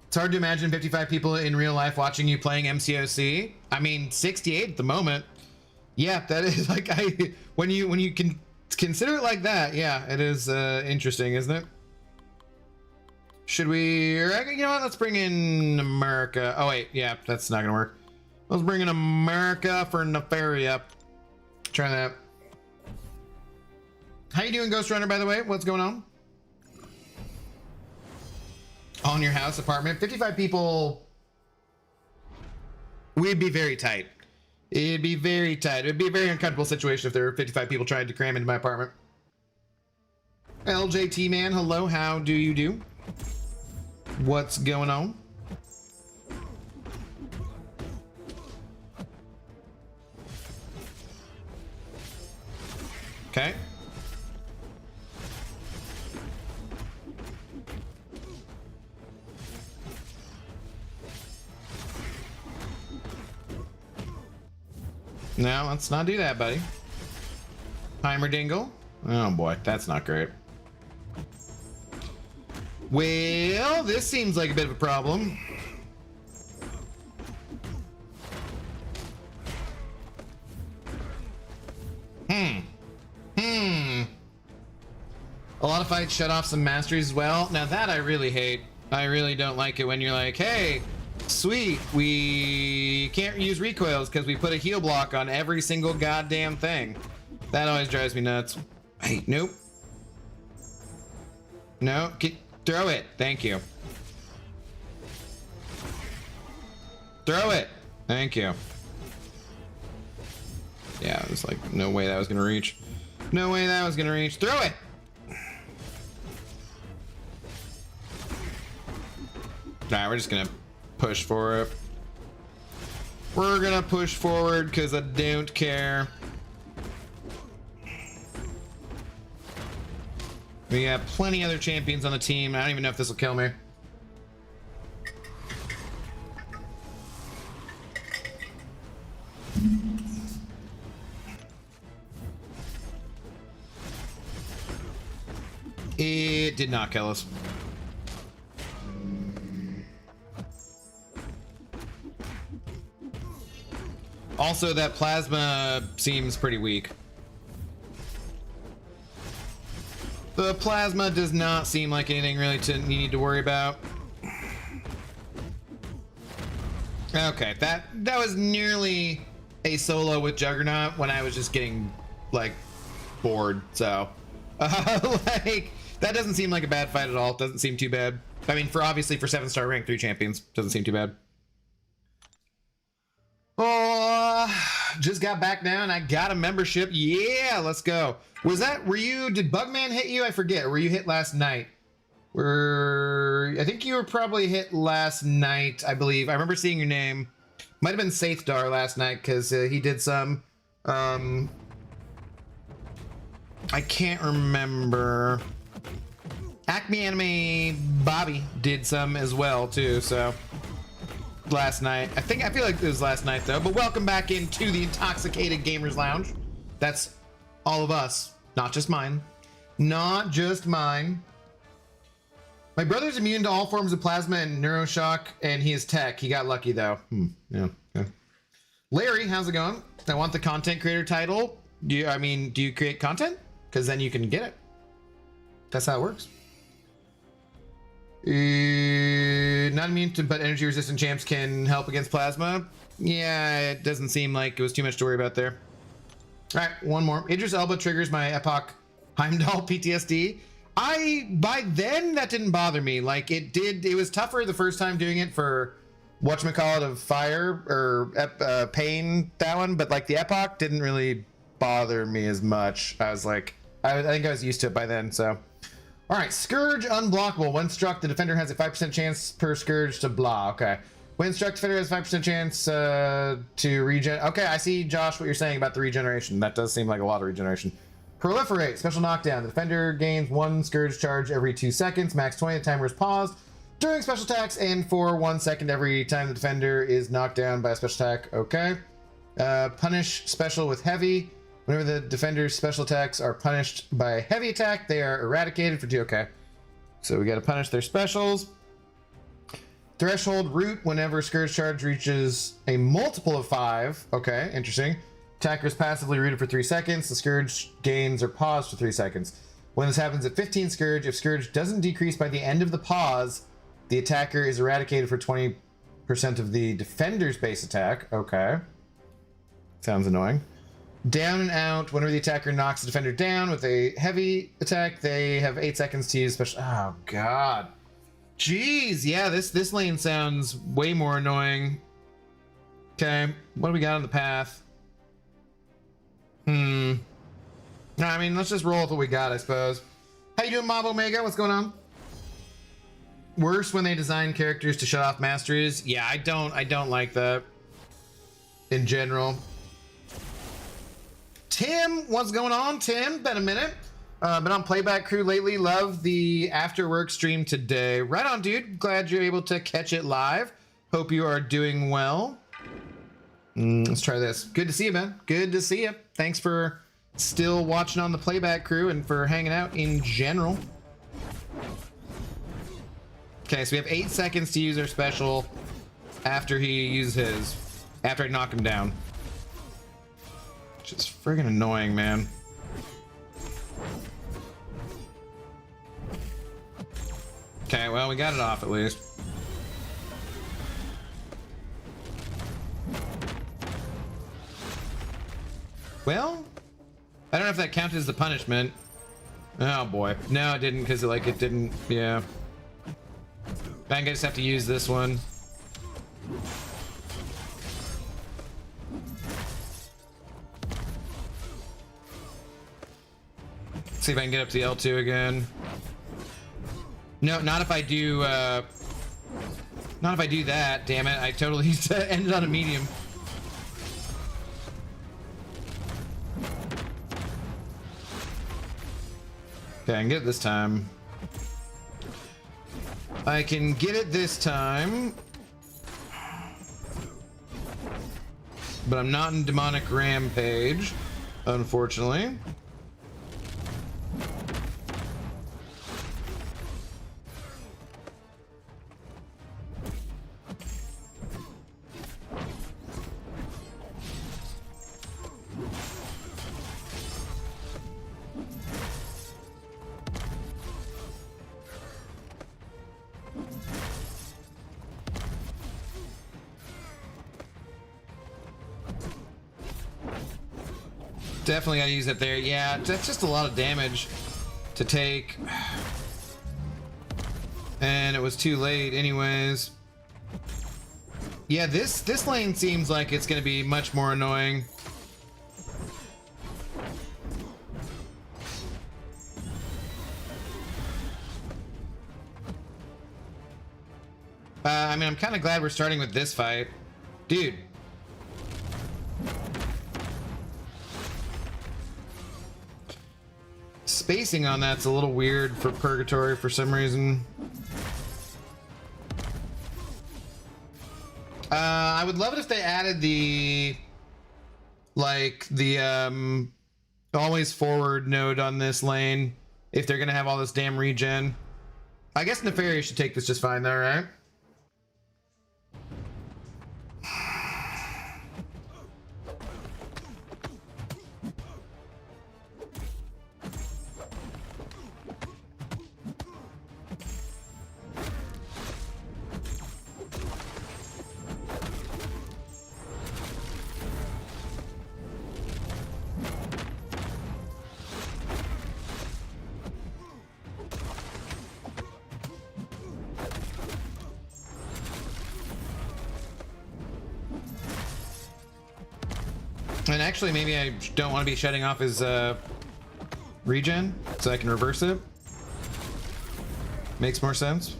It's hard to imagine 55 people in real life watching you playing MCOC. I mean, 68 at the moment. Yeah, that is like, when you can consider it like that, yeah, it is interesting, isn't it? Should we, you know what, let's bring in America. Oh wait, yeah, that's not gonna work. Let's bring in America for Nefaria. Try that. How you doing, Ghost Runner, by the way? What's going on? On your house, apartment, 55 people. We'd be very tight. It'd be very tight. It'd be a very uncomfortable situation if there were 55 people trying to cram into my apartment. LJT man, hello, how do you do? What's going on? Okay. No, let's not do that, buddy. Heimerdingle. Oh boy, that's not great. Well, this seems like a bit of a problem. A lot of fights shut off some masteries as well. Now that I really hate. I really don't like it when you're like, hey, sweet, we can't use recoils because we put a heal block on every single goddamn thing. That always drives me nuts. Hey, nope. No, throw it. Thank you. Throw it. Thank you. Yeah, there's like no way that was gonna reach. No way that was gonna reach. Throw it. Nah, we're just gonna push for it. We're gonna push forward because I don't care. We have plenty other champions on the team. I don't even know if this will kill me. It did not kill us. Also, that plasma seems pretty weak. The plasma does not seem like anything really you need to worry about. Okay, that was nearly a solo with Juggernaut when I was just getting like bored. So, like that doesn't seem like a bad fight at all. Doesn't seem too bad. I mean, obviously for 7-star rank 3 champions, doesn't seem too bad. Oh, just got back now and I got a membership. Yeah, let's go. Did Bugman hit you? I forget. Were you hit last night? I think you were probably hit last night, I believe. I remember seeing your name. Might have been Saithdar last night because he did some, I can't remember. Acme Anime Bobby did some as well too, so. Last night. I feel like it was last night though, but welcome back into the Intoxicated Gamers Lounge. That's all of us, not just mine. Not just mine. My brother's immune to all forms of plasma and neuroshock, and he is tech. He got lucky though. Yeah. Larry, how's it going? I want the content creator title. Do you create content? Because then you can get it. That's how it works. Not immune to, but energy resistant champs can help against plasma. Yeah, it doesn't seem like it was too much to worry about there. All right, one more. Idris Elba triggers my Epoch Heimdall PTSD. By then that didn't bother me. Like it was tougher the first time doing it for whatchamacallit of Fire or Pain, that one, but like the Epoch didn't really bother me as much. I was like, I think I was used to it by then, so. All right, Scourge unblockable. When struck, the defender has a 5% chance per Scourge to blah. Okay. When struck, defender has a 5% chance to regen. Okay, I see, Josh, what you're saying about the regeneration. That does seem like a lot of regeneration. Proliferate, special knockdown. The defender gains 1 Scourge charge every 2 seconds. Max 20, the timer is paused during special attacks and for 1 second every time the defender is knocked down by a special attack. Okay. Punish special with heavy. Whenever the defender's special attacks are punished by a heavy attack, they are eradicated for 2. Okay. So we got to punish their specials. Threshold root, whenever Scourge charge reaches a multiple of 5. Okay, interesting. Attacker is passively rooted for 3 seconds. The Scourge gains are paused for 3 seconds. When this happens at 15 Scourge, if Scourge doesn't decrease by the end of the pause, the attacker is eradicated for 20% of the defender's base attack. Okay. Sounds annoying. Down and out, whenever the attacker knocks the defender down with a heavy attack, they have 8 seconds to use special. Oh, God. Jeez, yeah, this lane sounds way more annoying. Okay, what do we got on the path? No, I mean, let's just roll with what we got, I suppose. How you doing, Mob Omega? What's going on? Worse when they design characters to shut off masteries. Yeah, I don't like that in general. Tim, what's going on, Tim? Been a minute. Been on Playback Crew lately. Love the after work stream today. Right on, dude. Glad you're able to catch it live. Hope you are doing well. Let's try this. Good to see you, man. Good to see you. Thanks for still watching on the Playback Crew and for hanging out in general. Okay, so we have 8 seconds to use our special after he uses his. After I knock him down. Which is friggin' annoying, man. Okay, well, we got it off at least. Well, I don't know if that counted as the punishment. Oh boy. No, it didn't, because it didn't, yeah. I think I just have to use this one. See if I can get up to the L2 again. No, not if I do, not if I do that, damn it. I totally ended on a medium. Okay, I can get it this time. I can get it this time. But I'm not in Demonic Rampage, unfortunately. Definitely gotta use it there. Yeah, that's just a lot of damage to take. And it was too late anyways. Yeah, this lane seems like it's gonna be much more annoying. I mean, I'm kind of glad we're starting with this fight. Dude. Spacing on that's a little weird for Purgatory for some reason. I would love it if they added the always forward node on this lane if they're gonna have all this damn regen. I guess Nefarious should take this just fine though, right? And actually, maybe I don't want to be shutting off his regen, so I can reverse it. Makes more sense.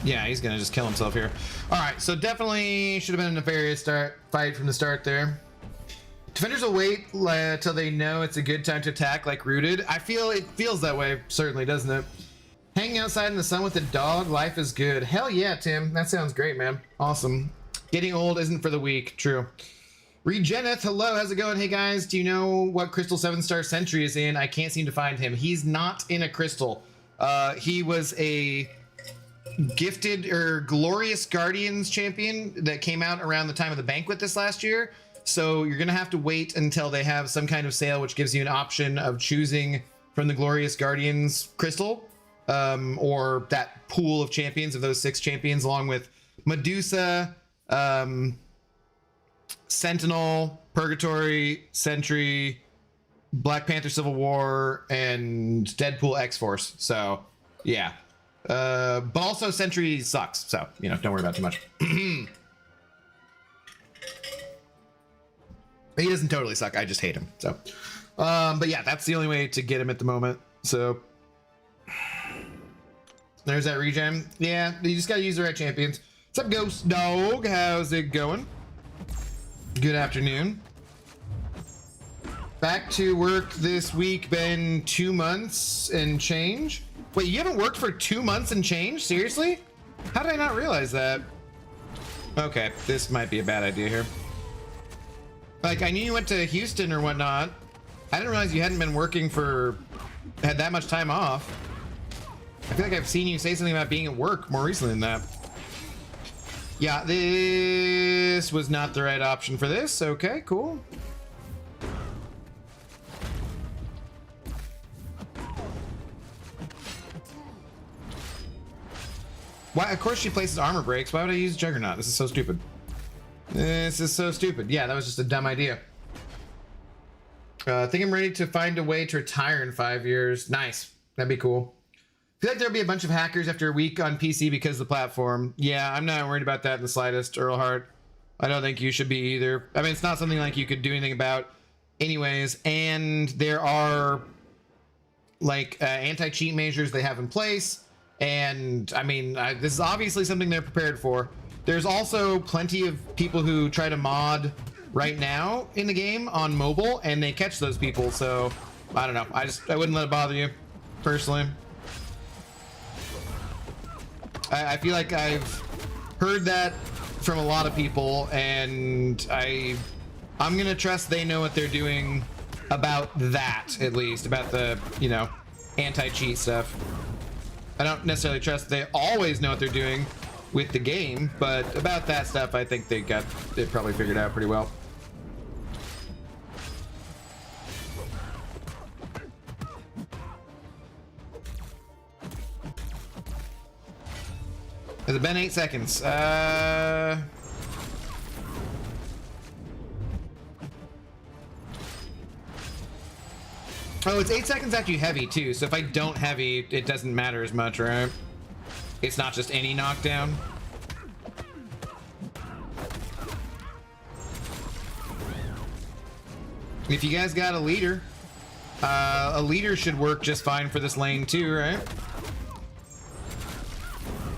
Yeah, he's gonna just kill himself here. All right, so definitely should have been a nefarious fight from the start there. Defenders will wait till they know it's a good time to attack, like Rooted. I feel it feels that way, certainly, doesn't it? Hanging outside in the sun with a dog, life is good. Hell yeah, Tim. That sounds great, man. Awesome. Getting old isn't for the weak. True. Regeneth, hello, how's it going? Hey guys, do you know what Crystal 7-star Sentry is in? I can't seem to find him. He's not in a crystal. He was a gifted or glorious Guardians champion that came out around the time of the banquet this last year. So you're gonna have to wait until they have some kind of sale, which gives you an option of choosing from the glorious Guardians crystal, or that pool of champions of those 6 champions, along with Medusa, Sentinel, Purgatory, Sentry, Black Panther Civil War, and Deadpool X-Force. So yeah. But also Sentry sucks, so you know, don't worry about it too much. He doesn't totally suck, I just hate him. So but yeah, that's the only way to get him at the moment. So there's that regen. Yeah, you just gotta use the right champions. What's up, Ghost Dog? How's it going? Good afternoon. Back to work this week, been 2 months and change. Wait, you haven't worked for 2 months and change? Seriously? How did I not realize that? Okay, this might be a bad idea here. Like, I knew you went to Houston or whatnot. I didn't realize you hadn't been working had that much time off. I feel like I've seen you say something about being at work more recently than that. Yeah, this was not the right option for this. Okay, cool. Why? Of course she places armor breaks. Why would I use Juggernaut? This is so stupid. This is so stupid. Yeah, that was just a dumb idea. I think I'm ready to find a way to retire in 5 years. Nice. That'd be cool. I feel like there'll be a bunch of hackers after a week on PC because of the platform. Yeah, I'm not worried about that in the slightest, Earlhart. I don't think you should be either. I mean, it's not something like you could do anything about anyways. And there are like anti-cheat measures they have in place. And I mean, this is obviously something they're prepared for. There's also plenty of people who try to mod right now in the game on mobile, and they catch those people. So I don't know. I wouldn't let it bother you, personally. I feel like I've heard that from a lot of people, and I'm gonna trust they know what they're doing about that, at least about the, you know, anti-cheat stuff. I don't necessarily trust they always know what they're doing with the game, but about that stuff, I think they probably figured out pretty well. Has it been 8 seconds? Oh, it's 8 seconds after you heavy too. So if I don't heavy, it doesn't matter as much, right? It's not just any knockdown. If you guys got a leader should work just fine for this lane too, right?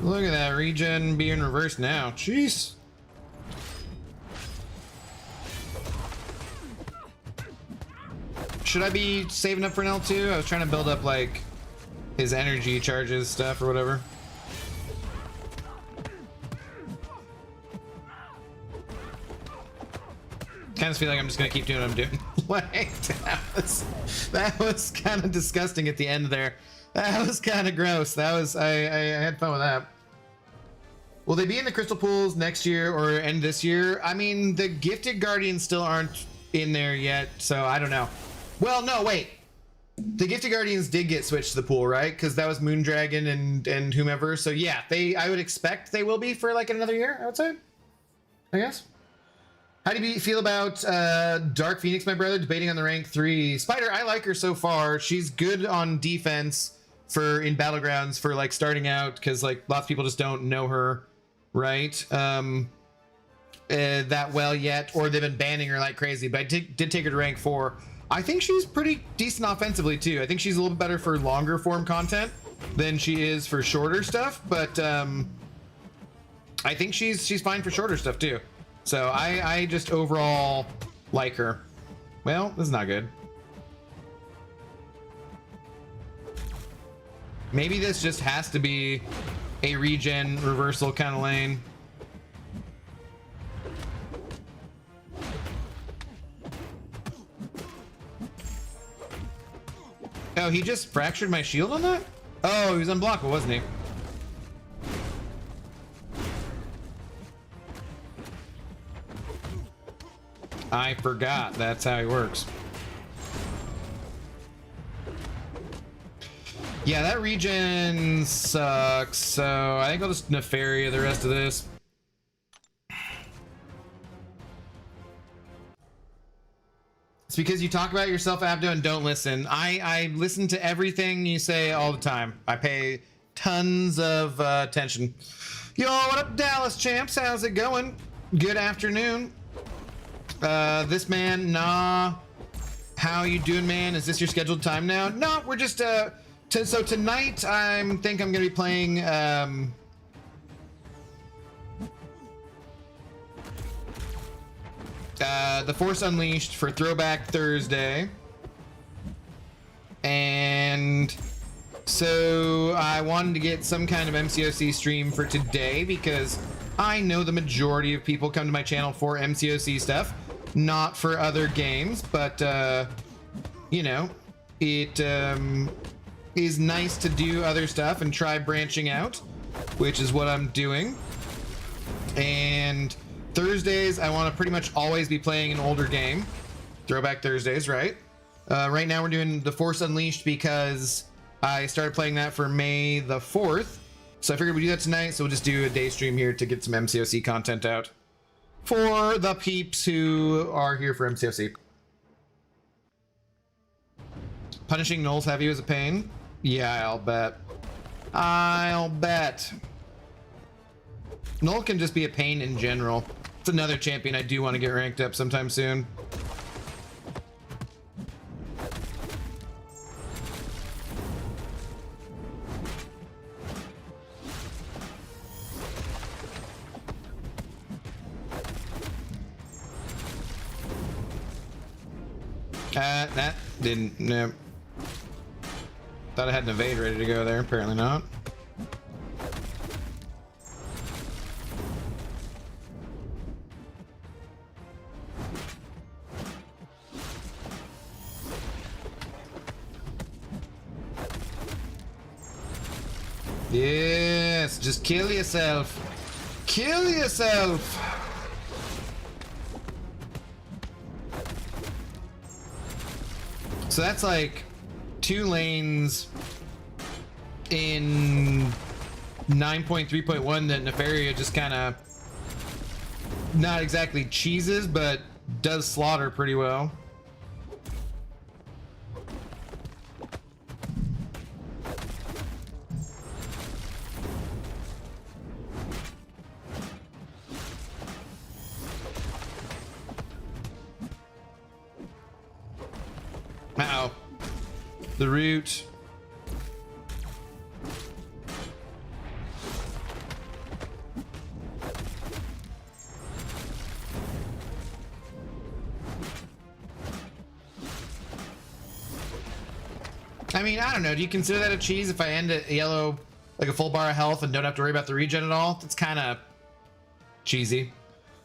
Look at that regen being reversed now. Jeez. Should I be saving up for an L2? I was trying to build up like his energy charges stuff or whatever. Kind of feel like I'm just gonna keep doing what I'm doing. Like, that was kind of disgusting at the end there. That was kind of gross. I had fun with that. Will they be in the crystal pools next year or end this year? I mean, the gifted guardians still aren't in there yet, so I don't know. Well, no, wait. The gifted guardians did get switched to the pool, right? Because that was Moondragon and whomever. So yeah, I would expect they will be for like another year, I would say. I guess. How do you feel about Dark Phoenix, my brother, debating on the rank 3? Spider, I like her so far. She's good on defense in Battlegrounds for like starting out, because like lots of people just don't know her, right? That well yet, or they've been banning her like crazy. But I did take her to rank 4. I think she's pretty decent offensively too. I think she's a little better for longer form content than she is for shorter stuff, but I think she's fine for shorter stuff too. So I just overall like her. Well, this is not good. Maybe this just has to be a regen reversal kind of lane. Oh, he just fractured my shield on that? Oh, he was unblockable, wasn't he? I forgot that's how he works. Yeah, that regen sucks, so I think I'll just Nefaria the rest of this. It's because you talk about yourself, Abdo, and don't listen. I listen to everything you say all the time. I pay tons of attention. Yo, what up, Dallas champs? How's it going? Good afternoon. This man, nah. How you doing, man? Is this your scheduled time now? No, we're just so tonight I think I'm gonna be playing The Force Unleashed for Throwback Thursday. And so I wanted to get some kind of MCOC stream for today because I know the majority of people come to my channel for MCOC stuff, not for other games, but you know, it is nice to do other stuff and try branching out, which is what I'm doing. And Thursdays, I want to pretty much always be playing an older game. Throwback Thursdays, right? Right now we're doing The Force Unleashed because I started playing that for May the 4th. So I figured we'd do that tonight, so we'll just do a day stream here to get some MCOC content out for the peeps who are here for MCOC. Punishing Knowles Heavy was a pain? Yeah, I'll bet. I'll bet. Null can just be a pain in general. It's another champion I do want to get ranked up sometime soon. That didn't, no. Thought I had an evade ready to go there, apparently not. Yes, just kill yourself. Kill yourself. So that's like 2 lanes in 9.3.1 that Nefaria just kind of not exactly cheeses, but does slaughter pretty well. Uh-oh. The root. I mean, I don't know. Do you consider that a cheese if I end at yellow, like a full bar of health and don't have to worry about the regen at all? It's kind of cheesy.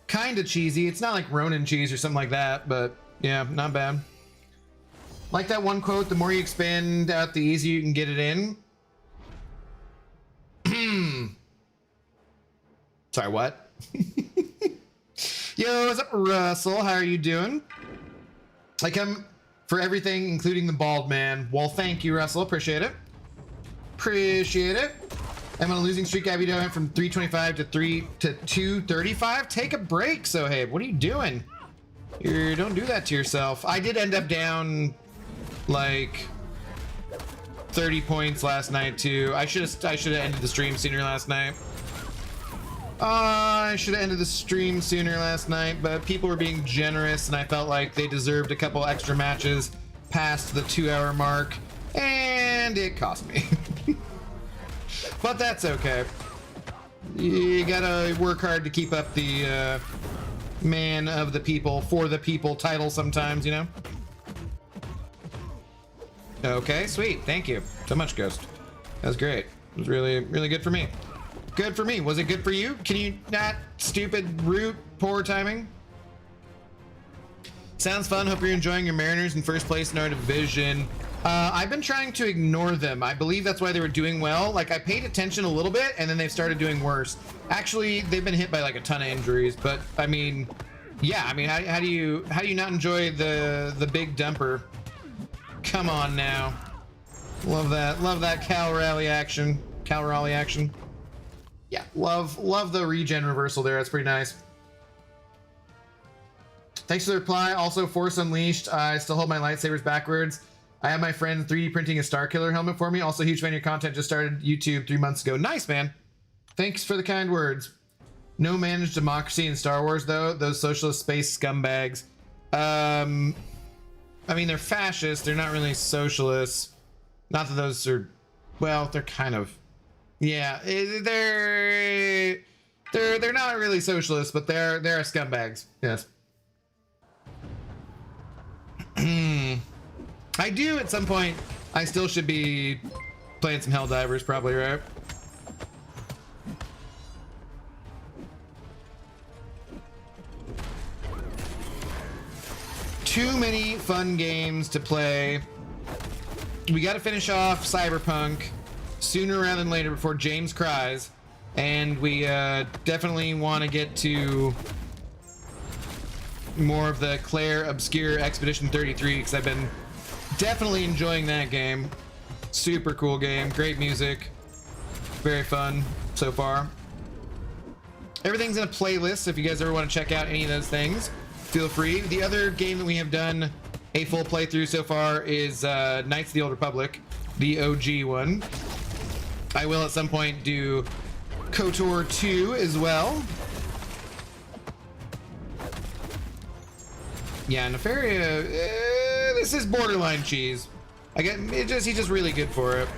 Kind of cheesy. It's not like Ronin cheese or something like that, but yeah, not bad. Like that one quote, the more you expand out, the easier you can get it in. Sorry, what? Yo, what's up, Russell? How are you doing? I come for everything, including the bald man. Well, thank you, Russell. Appreciate it. Appreciate it. I'm on a losing streak. Abby went from 325 to 235. Take a break, Sohaib. What are you doing? Don't do that to yourself. I did end up down like 30 points last night too. I should have ended the stream sooner last night. I should have ended the stream sooner last night, but people were being generous and I felt like they deserved a couple extra matches past the 2-hour mark, and it cost me. But that's okay. You gotta work hard to keep up the man of the people, for the people title sometimes, you know? Okay, sweet. Thank you so much, Ghost. That was great. It was really, really good for me. Good for me. Was it good for you? Can you not? Stupid, root, poor timing. Sounds fun. Hope you're enjoying your Mariners in first place in our division. I've been trying to ignore them. I believe that's why they were doing well. Like, I paid attention a little bit and then they've started doing worse. Actually, they've been hit by like a ton of injuries, but I mean, yeah, I mean, how do you not enjoy the big dumper? Come on now. Love that Cal Raleigh action. Yeah, love the regen reversal there. That's pretty nice. Thanks for the reply. Also, Force Unleashed. I still hold my lightsabers backwards. I have my friend 3D printing a Starkiller helmet for me. Also, huge fan of your content. Just started YouTube 3 months ago. Nice, man. Thanks for the kind words. No managed democracy in Star Wars, though. Those socialist space scumbags. I mean, they're fascists. They're not really socialists. Not that those are... Well, they're kind of... Yeah, they're not really socialists, but they're scumbags. Yes. I do at some point. I still should be playing some Helldivers, probably, right? Too many fun games to play. We got to finish off Cyberpunk sooner rather than later before James cries, and we definitely want to get to more of the Claire Obscure Expedition 33 because I've been definitely enjoying that game. Super cool game, great music, very fun so far. Everything's in a playlist, so if you guys ever want to check out any of those things, feel free. The other game that we have done a full playthrough so far is Knights of the Old Republic, the OG one. I will at some point do KOTOR 2 as well. Yeah, Nefaria, this is borderline cheese. I get it. He's just really good for it.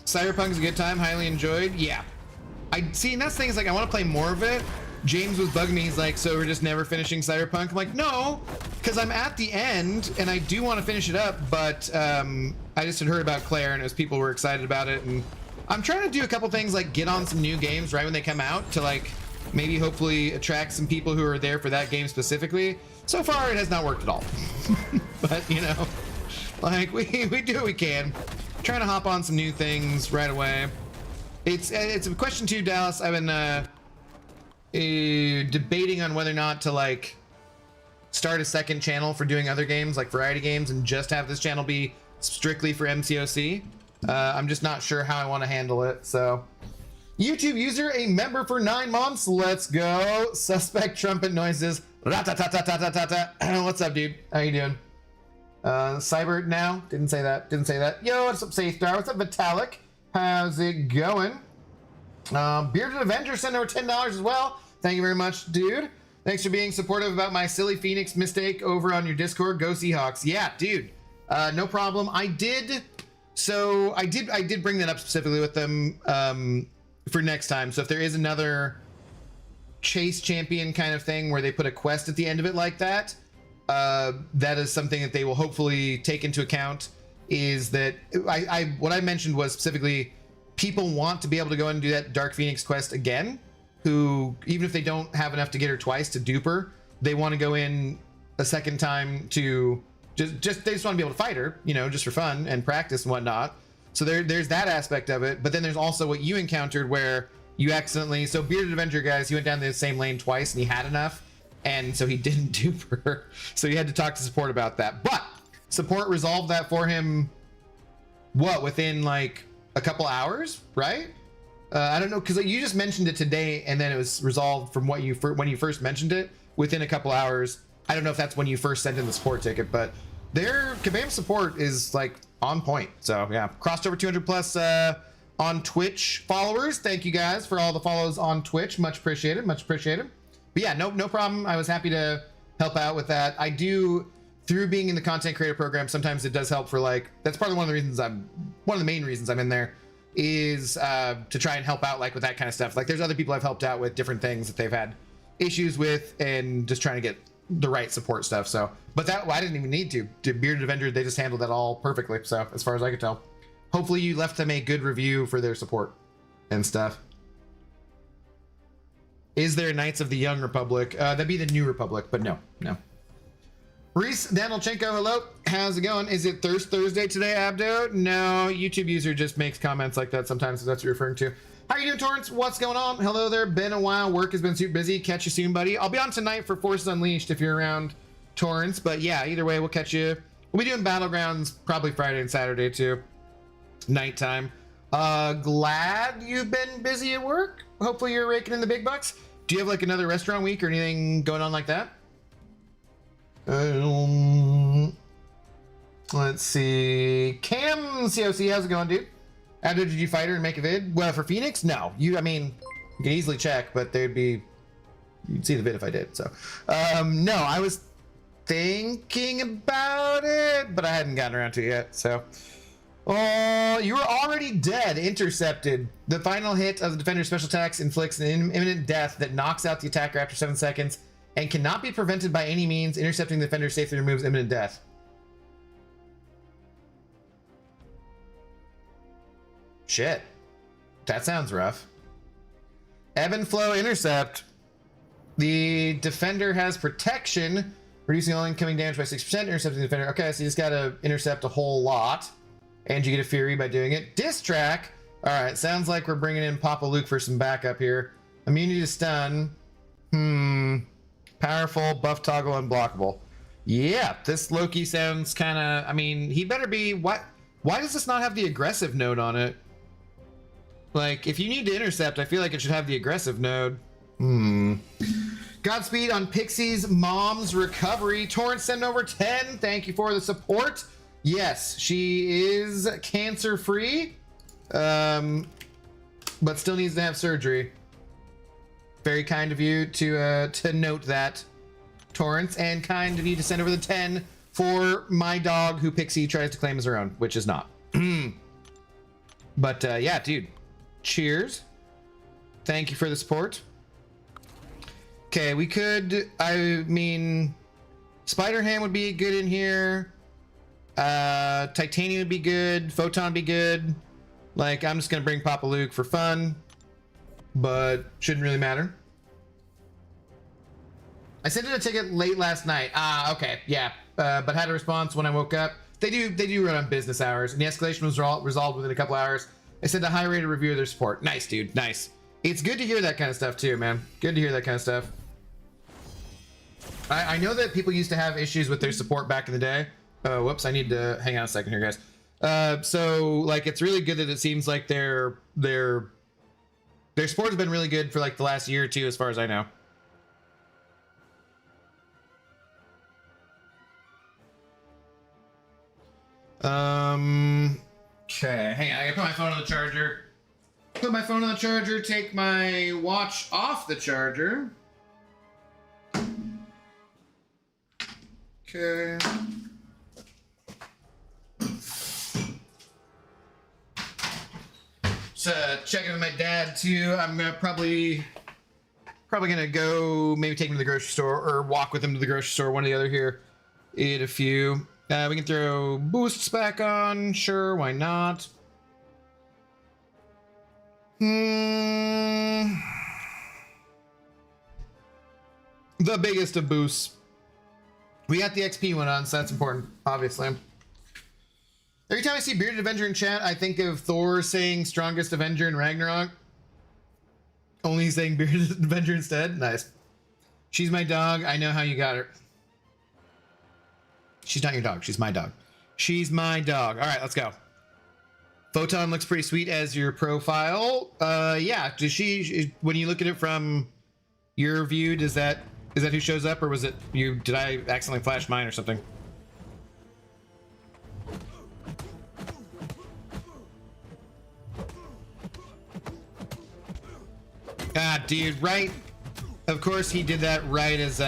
Cyberpunk's a good time, highly enjoyed. Yeah, I see. And that's the thing is, like, I want to play more of it. James was bugging me. He's like, so we're just never finishing Cyberpunk? I'm like, no, because I'm at the end and I do want to finish it up, but I just had heard about Claire and it was people were excited about it, and I'm trying to do a couple things like get on some new games right when they come out to like maybe hopefully attract some people who are there for that game specifically. So far it has not worked at all. But you know, like we do what we can. Trying to hop on some new things right away. It's a question too, Dallas. I've been debating on whether or not to like start a second channel for doing other games like variety games and just have this channel be strictly for MCOC. I'm just not sure how I want to handle it. So YouTube user, a member for 9 months. Let's go. Suspect trumpet noises. Ra-ta-ta-ta-ta-ta-ta. What's up, dude? How you doing? Cyber now? Didn't say that. Yo, what's up, Saystar? What's up, Vitalik? How's it going? Bearded Avenger sent over $10 as well. Thank you very much, dude. Thanks for being supportive about my silly Phoenix mistake over on your Discord. Go Seahawks. Yeah, dude. No problem. I did bring that up specifically with them for next time. So if there is another chase champion kind of thing where they put a quest at the end of it like that, that is something that they will hopefully take into account. Is that what I mentioned was specifically people want to be able to go and do that Dark Phoenix quest again, who even if they don't have enough to get her twice to dupe her, they want to go in a second time to they just want to be able to fight her, you know, just for fun and practice and whatnot. So there's that aspect of it, but then there's also what you encountered where you accidentally, so Bearded Avenger, guys, he went down the same lane twice and he had enough, and so he didn't dupe her, so he had to talk to support about that. But support resolved that for him what, within like a couple hours, right? I don't know, because you just mentioned it today, and then it was resolved from what you when you first mentioned it within a couple hours. I don't know if that's when you first sent in the support ticket, but their Kabam support is like on point. So yeah, crossed over 200 plus on Twitch followers. Thank you guys for all the follows on Twitch. Much appreciated. Much appreciated. But yeah, no problem. I was happy to help out with that. I do, through being in the content creator program, sometimes it does help for like, that's part of one of the main reasons I'm in there, is to try and help out like with that kind of stuff. Like there's other people I've helped out with different things that they've had issues with, and just trying to get the right support stuff. So, but that, well, I didn't even need to. Bearded Avenger, they just handled that all perfectly. So as far as I could tell, hopefully you left them a good review for their support and stuff. Is there Knights of the Young Republic? That'd be the New Republic, but no. Reese Danilchenko, hello. How's it going? Is it Thursday today, Abdo? No, YouTube user just makes comments like that sometimes, if that's what you're referring to. How are you doing, Torrance? What's going on? Hello there. Been a while. Work has been super busy. Catch you soon, buddy. I'll be on tonight for Forces Unleashed if you're around, Torrance. But yeah, either way, we'll catch you. We'll be doing Battlegrounds probably Friday and Saturday too. Nighttime. Glad you've been busy at work. Hopefully you're raking in the big bucks. Do you have like another restaurant week or anything going on like that? Let's see. Cam COC, how's it going, dude? Abdo, did you fight her and make a vid? Well, for Phoenix, no. I mean, you can easily check, but you'd see the vid if I did. So, no, I was thinking about it, but I hadn't gotten around to it yet. So, oh, you were already dead. Intercepted. The final hit of the defender's special attacks inflicts an imminent death that knocks out the attacker after 7 seconds and cannot be prevented by any means. Intercepting the defender safely removes imminent death. Shit. That sounds rough. Ebb and flow intercept. The defender has protection, reducing all incoming damage by 6%, intercepting the defender. Okay, so you just gotta intercept a whole lot. And you get a Fury by doing it. Diss track. Alright, sounds like we're bringing in Papa Luke for some backup here. Immunity to stun. Powerful, buff toggle, unblockable. Yeah, this Loki sounds kind of... I mean, he better be... Why does this not have the aggressive node on it? Like, if you need to intercept, I feel like it should have the aggressive node. Godspeed on Pixie's mom's recovery. Torrance send over 10. Thank you for the support. Yes, she is cancer-free, but still needs to have surgery. Very kind of you to note that, Torrance, and kind of you to send over the 10 for my dog who Pixie tries to claim as her own, which is not. But yeah, dude, cheers. Thank you for the support. Okay, we could, I mean, Spider-Ham would be good in here. Titanium would be good. Photon would be good. Like, I'm just gonna bring Papa Luke for fun, but shouldn't really matter. I sent in a ticket late last night. Okay, yeah, but had a response when I woke up. They do run on business hours, and the escalation was resolved within a couple hours. I sent a high rated review of their support. Nice, dude, nice. It's good to hear that kind of stuff too, man. Good to hear that kind of stuff. I know that people used to have issues with their support back in the day. Whoops, I need to hang on a second here, guys. So like, it's really good that it seems like their support has been really good for like the last year or two, as far as I know. Okay, hang on, I gotta put my phone on the charger. Put my phone on the charger, take my watch off the charger. Okay. Just checking with my dad too. I'm gonna probably gonna go maybe take him to the grocery store or walk with him to the grocery store, one or the other here in a few. We can throw boosts back on, sure, why not? The biggest of boosts. We got the XP one on, so that's important, obviously. Every time I see Bearded Avenger in chat, I think of Thor saying strongest Avenger in Ragnarok. Only saying Bearded Avenger instead. Nice. She's my dog. I know how you got her. She's not your dog. She's my dog. She's my dog. All right, let's go. Photon looks pretty sweet as your profile. Yeah, does she, when you look at it from your view, is that who shows up, or was it you? Did I accidentally flash mine or something? Ah, dude, right? Of course he did that right as he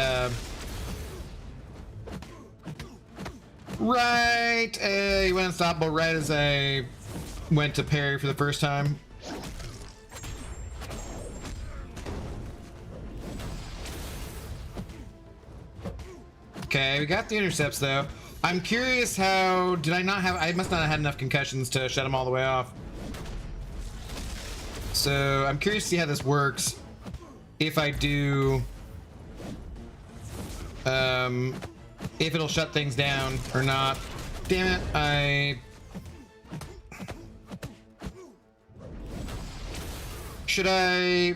went unstoppable right as I went to parry for the first time. Okay, we got the intercepts though. I'm curious how, I must not have had enough concussions to shut them all the way off. So I'm curious to see how this works. If I do, if it'll shut things down or not. Damn it, should I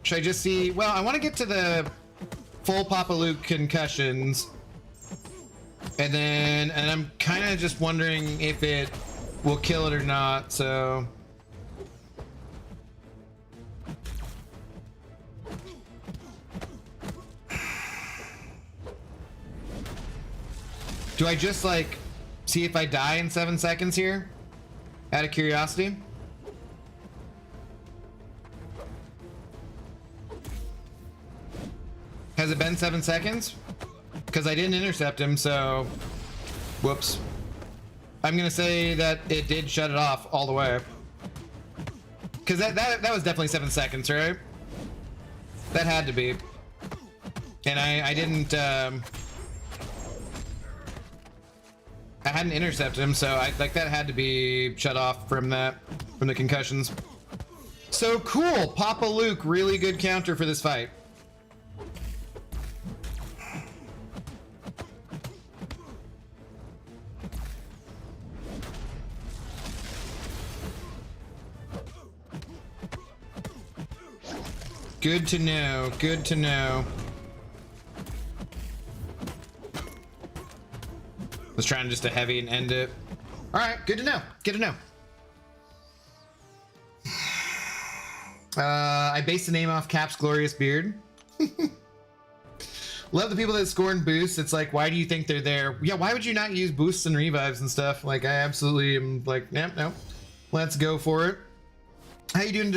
just see, well, I want to get to the full Papa Luke concussions, and I'm kind of just wondering if it will kill it or not, so. Do I just like see if I die in 7 seconds here? Out of curiosity? Has it been 7 seconds? Because I didn't intercept him, so whoops. I'm gonna say that it did shut it off all the way. Because that was definitely 7 seconds, right? That had to be. And I didn't I hadn't intercepted him, so that had to be shut off from the concussions. So cool, Papa Luke, really good counter for this fight. Good to know, good to know. Was trying just to heavy and end it. All right, good to know. Good to know. I based the name off Cap's glorious beard. Love the people that scorn boosts. It's like, why do you think they're there? Yeah, why would you not use boosts and revives and stuff? Like, I absolutely am like, no. Let's go for it. How you doing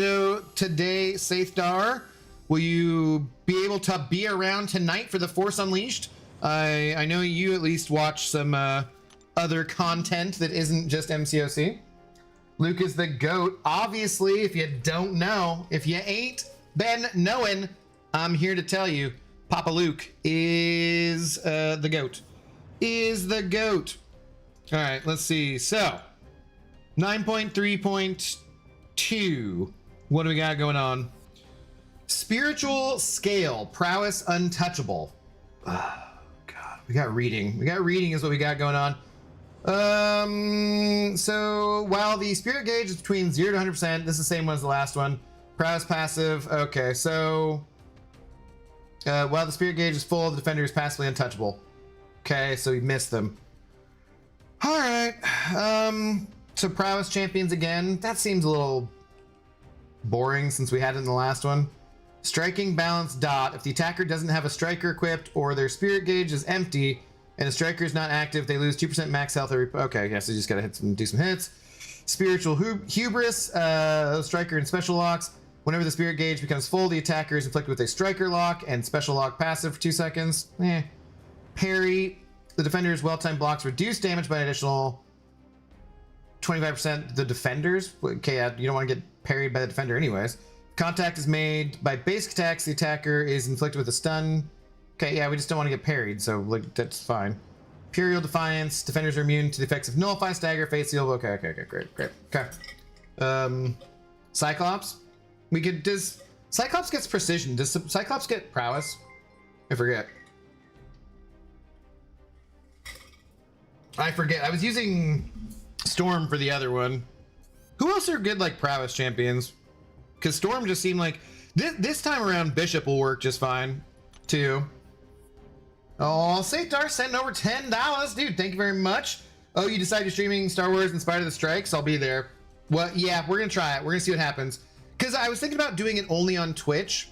today, Saithdar? Will you be able to be around tonight for the Force Unleashed? I know you at least watch some other content that isn't just MCOC. Luke is the GOAT. Obviously, if you don't know, if you ain't been knowing, I'm here to tell you, Papa Luke is the GOAT. Is the GOAT. All right, let's see. So, 9.3.2. What do we got going on? Spiritual scale, prowess untouchable. We got reading. We got reading is what we got going on. So while the spirit gauge is between 0 to 100%, this is the same one as the last one. Prowess passive. Okay, so while the spirit gauge is full, the defender is passively untouchable. Okay, so we missed them. All right. So prowess champions again. That seems a little boring since we had it in the last one. Striking balance dot. If the attacker doesn't have a striker equipped or their spirit gauge is empty and the striker is not active, they lose 2% max health every. Okay, yeah, so you just gotta do some hits. Spiritual hubris. Striker and special locks. Whenever the spirit gauge becomes full, the attacker is inflicted with a striker lock and special lock passive for 2 seconds. Parry. The defender's well-timed blocks reduce damage by an additional 25%. The defenders. Okay, you don't want to get parried by the defender anyways. Contact is made by basic attacks. The attacker is inflicted with a stun. Okay, yeah, we just don't want to get parried, so like that's fine. Imperial Defiance. Defenders are immune to the effects of Nullify, Stagger, Fate Seal. Okay, great. Okay. Cyclops. Does Cyclops gets precision? Does Cyclops get prowess? I forget. I was using Storm for the other one. Who else are good like prowess champions? Because Storm just seemed like this time around Bishop will work just fine too. Oh, Saithdar sent over $10, dude. Thank you very much. Oh, you decided you're streaming Star Wars in spite of the strikes? I'll be there. Well, yeah, we're gonna try it. We're gonna see what happens. Because I was thinking about doing it only on Twitch.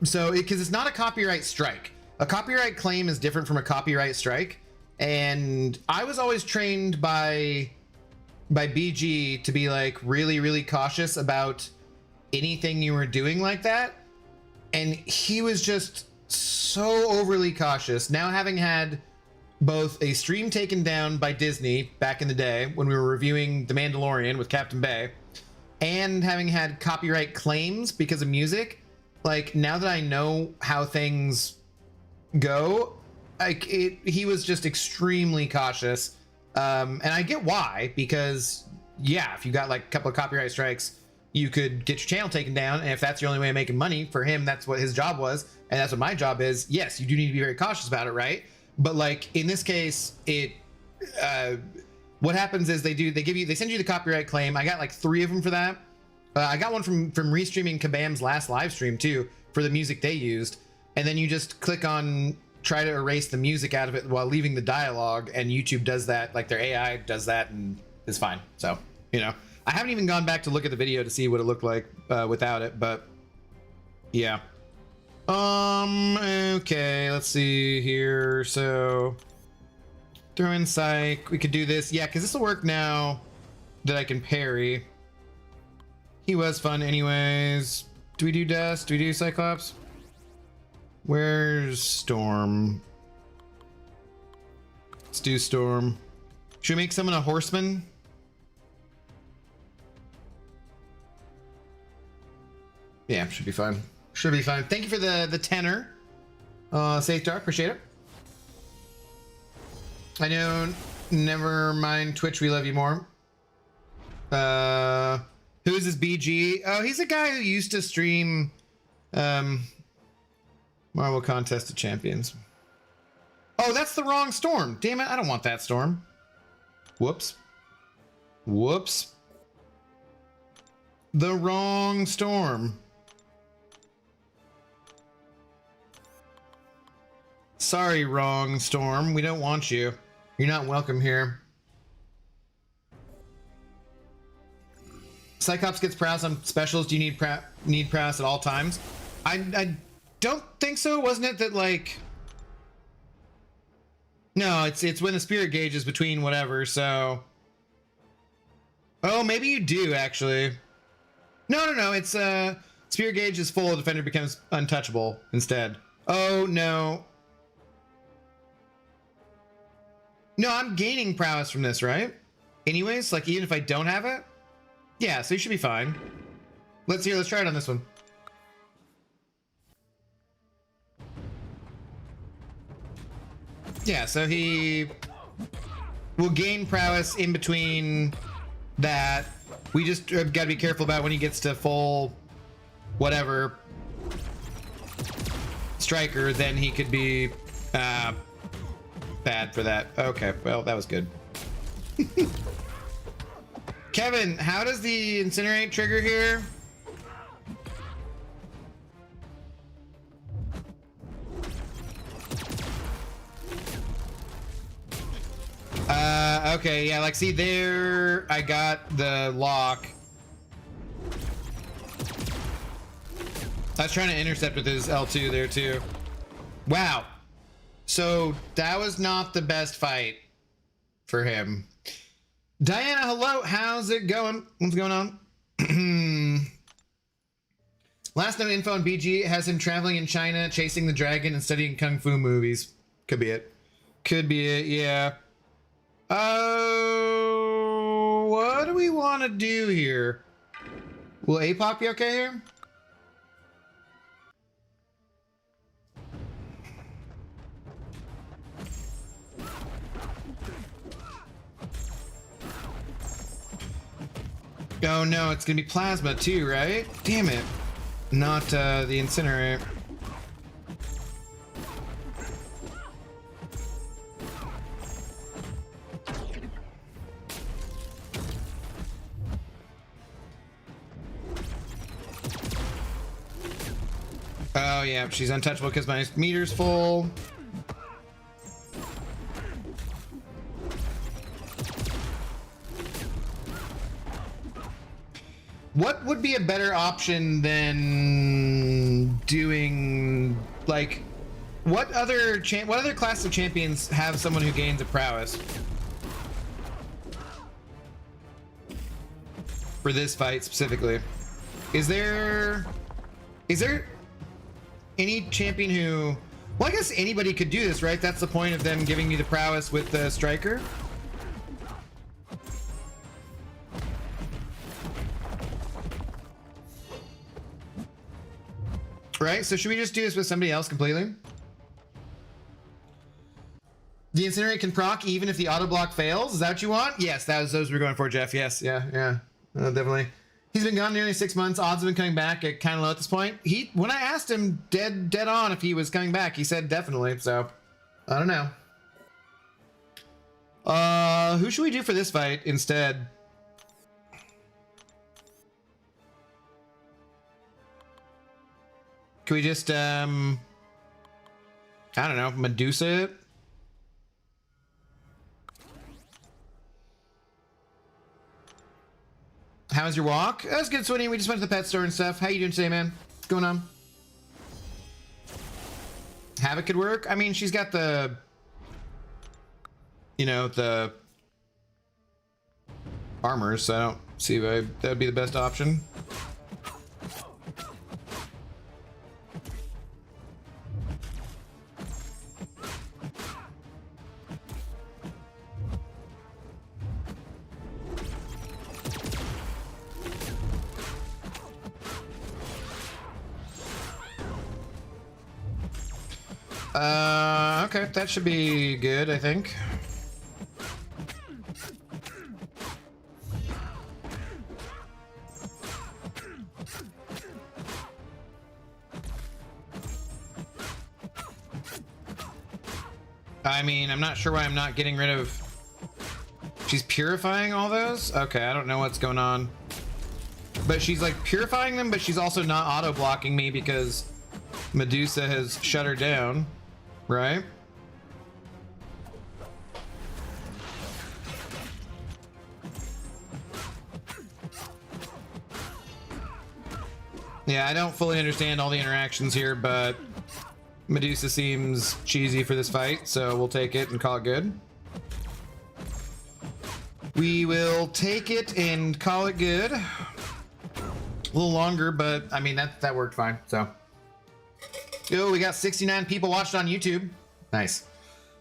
So, because it's not a copyright strike. A copyright claim is different from a copyright strike. And I was always trained by BG to be like really, really cautious about anything you were doing like that. And he was just so overly cautious. Now, having had both a stream taken down by Disney back in the day when we were reviewing The Mandalorian with Captain Bay, and having had copyright claims because of music, like now that I know how things go, like he was just extremely cautious. And I get why, because yeah, if you got like a couple of copyright strikes, you could get your channel taken down. And if that's your only way of making money, for him, that's what his job was. And that's what my job is. Yes, you do need to be very cautious about it, right? But like in this case, what happens is they send you the copyright claim. I got like 3 of them for that. I got one from restreaming Kabam's last live stream too, for the music they used. And then you just click on try to erase the music out of it while leaving the dialogue, and YouTube does that, like their AI does that, and it's fine. So, you know, I haven't even gone back to look at the video to see what it looked like without it, but yeah. Okay, let's see here. So throw in psych, we could do this. Yeah, because this will work now that I can parry. He was fun anyways. Do we do dust? Do we do Cyclops? Where's Storm? Let's do Storm. Should we make someone a horseman? Yeah, should be fine. Should be fine. Thank you for the tenor. Safe Dark, appreciate it. I know, never mind Twitch, we love you more. Who's this BG? Oh, he's a guy who used to stream Marvel Contest of Champions. Oh, that's the wrong Storm. Damn it, I don't want that Storm. Whoops. Whoops. The wrong Storm. Sorry, wrong Storm. We don't want you. You're not welcome here. Cyclops gets prowess on specials. Do you need prowess at all times? I don't think so. Wasn't it that like... No, it's when the spirit gauge is between whatever, so... Oh, maybe you do, actually. No, it's spirit gauge is full, defender becomes untouchable instead. Oh, no. No, I'm gaining prowess from this, right? Anyways, like even if I don't have it? Yeah, so you should be fine. Let's try it on this one. Yeah, so he will gain prowess in between that. We just gotta be careful about when he gets to full whatever striker, then he could be bad for that. Okay, well, that was good. Kevin, how does the incinerate trigger here? Okay, yeah, like, see there, I got the lock. I was trying to intercept with his L2 there, too. Wow. So, that was not the best fight for him. Diana, hello, how's it going? What's going on? Last note info on BG has him traveling in China, chasing the dragon, and studying kung fu movies. Could be it. Could be it, yeah. Oh, what do we want to do here? Will Apop be okay here? Oh no, it's gonna be plasma too, right? Damn it. Not the incinerate. Oh yeah, she's untouchable because my meter's full. What would be a better option than doing like what other class of champions have someone who gains a prowess for this fight specifically? Is there any champion who, well, I guess anybody could do this, right? That's the point of them giving you the prowess with the striker. Right, so should we just do this with somebody else completely? The Incinerate can proc even if the auto block fails. Is that what you want? Yes, those we're going for, Jeff. Yes, yeah, definitely. He's been gone nearly 6 months. Odds have been coming back at kind of low at this point. When I asked him dead on if he was coming back, he said definitely. So I don't know. Who should we do for this fight instead? Can we just I don't know, Medusa it? How's your walk? That's good, Swinny. We just went to the pet store and stuff. How you doing today, man? What's going on? Havoc could work. I mean, she's got the, you know, the armor, so I don't see why that would be the best option. Okay, that should be good, I think. I mean, I'm not sure why I'm not getting rid of... She's purifying all those? Okay, I don't know what's going on. But she's like purifying them, but she's also not auto-blocking me because Medusa has shut her down, right? Yeah, I don't fully understand all the interactions here, but Medusa seems cheesy for this fight, so we'll take it and call it good. We will take it and call it good. A little longer, but I mean, that worked fine, so. Yo, we got 69 people watching on YouTube. Nice.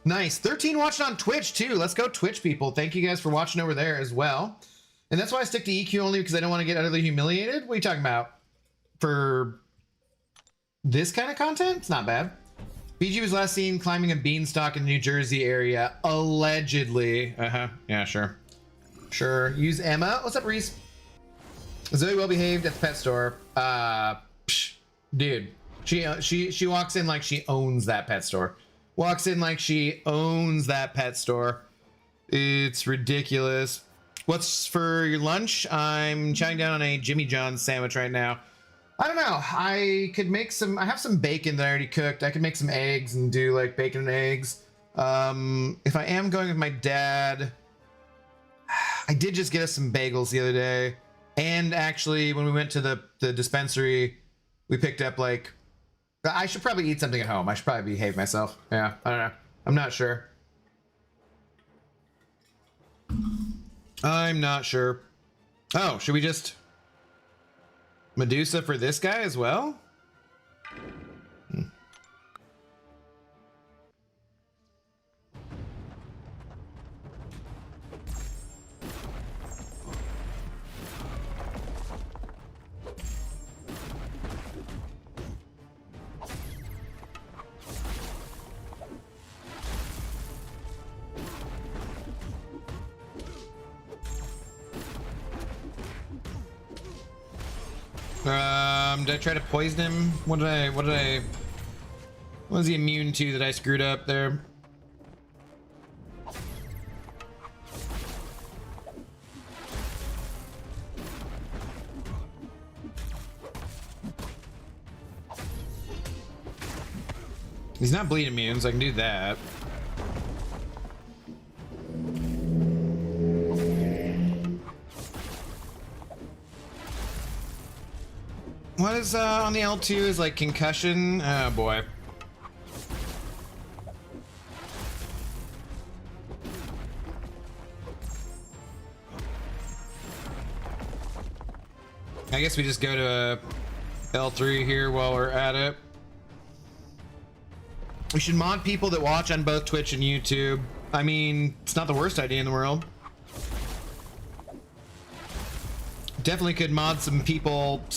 Nice. 13 watching on Twitch, too. Let's go, Twitch people. Thank you guys for watching over there as well. And that's why I stick to EQ only, because I don't want to get utterly humiliated. What are you talking about? For this kind of content? It's not bad. BG was last seen climbing a beanstalk in the New Jersey area. Allegedly. Yeah, sure. Sure. Use Emma. What's up, Reese? Zoe well behaved at the pet store. Dude. She walks in like she owns that pet store. Walks in like she owns that pet store. It's ridiculous. What's for your lunch? I'm chowing down on a Jimmy John's sandwich right now. I don't know. I could make some, I have some bacon that I already cooked. I could make some eggs and do like bacon and eggs. If I am going with my dad, I did just get us some bagels the other day. And actually when we went to the dispensary, we picked up like, I should probably eat something at home. I should probably behave myself. Yeah, I don't know. I'm not sure. I'm not sure. Oh, should we just Medusa for this guy as well? Did I try to poison him? What was he immune to that I screwed up there? He's not bleed immune, so I can do that. What is on the L2 is like concussion? Oh boy. I guess we just go to L3 here while we're at it. We should mod people that watch on both Twitch and YouTube. I mean, it's not the worst idea in the world. Definitely could mod some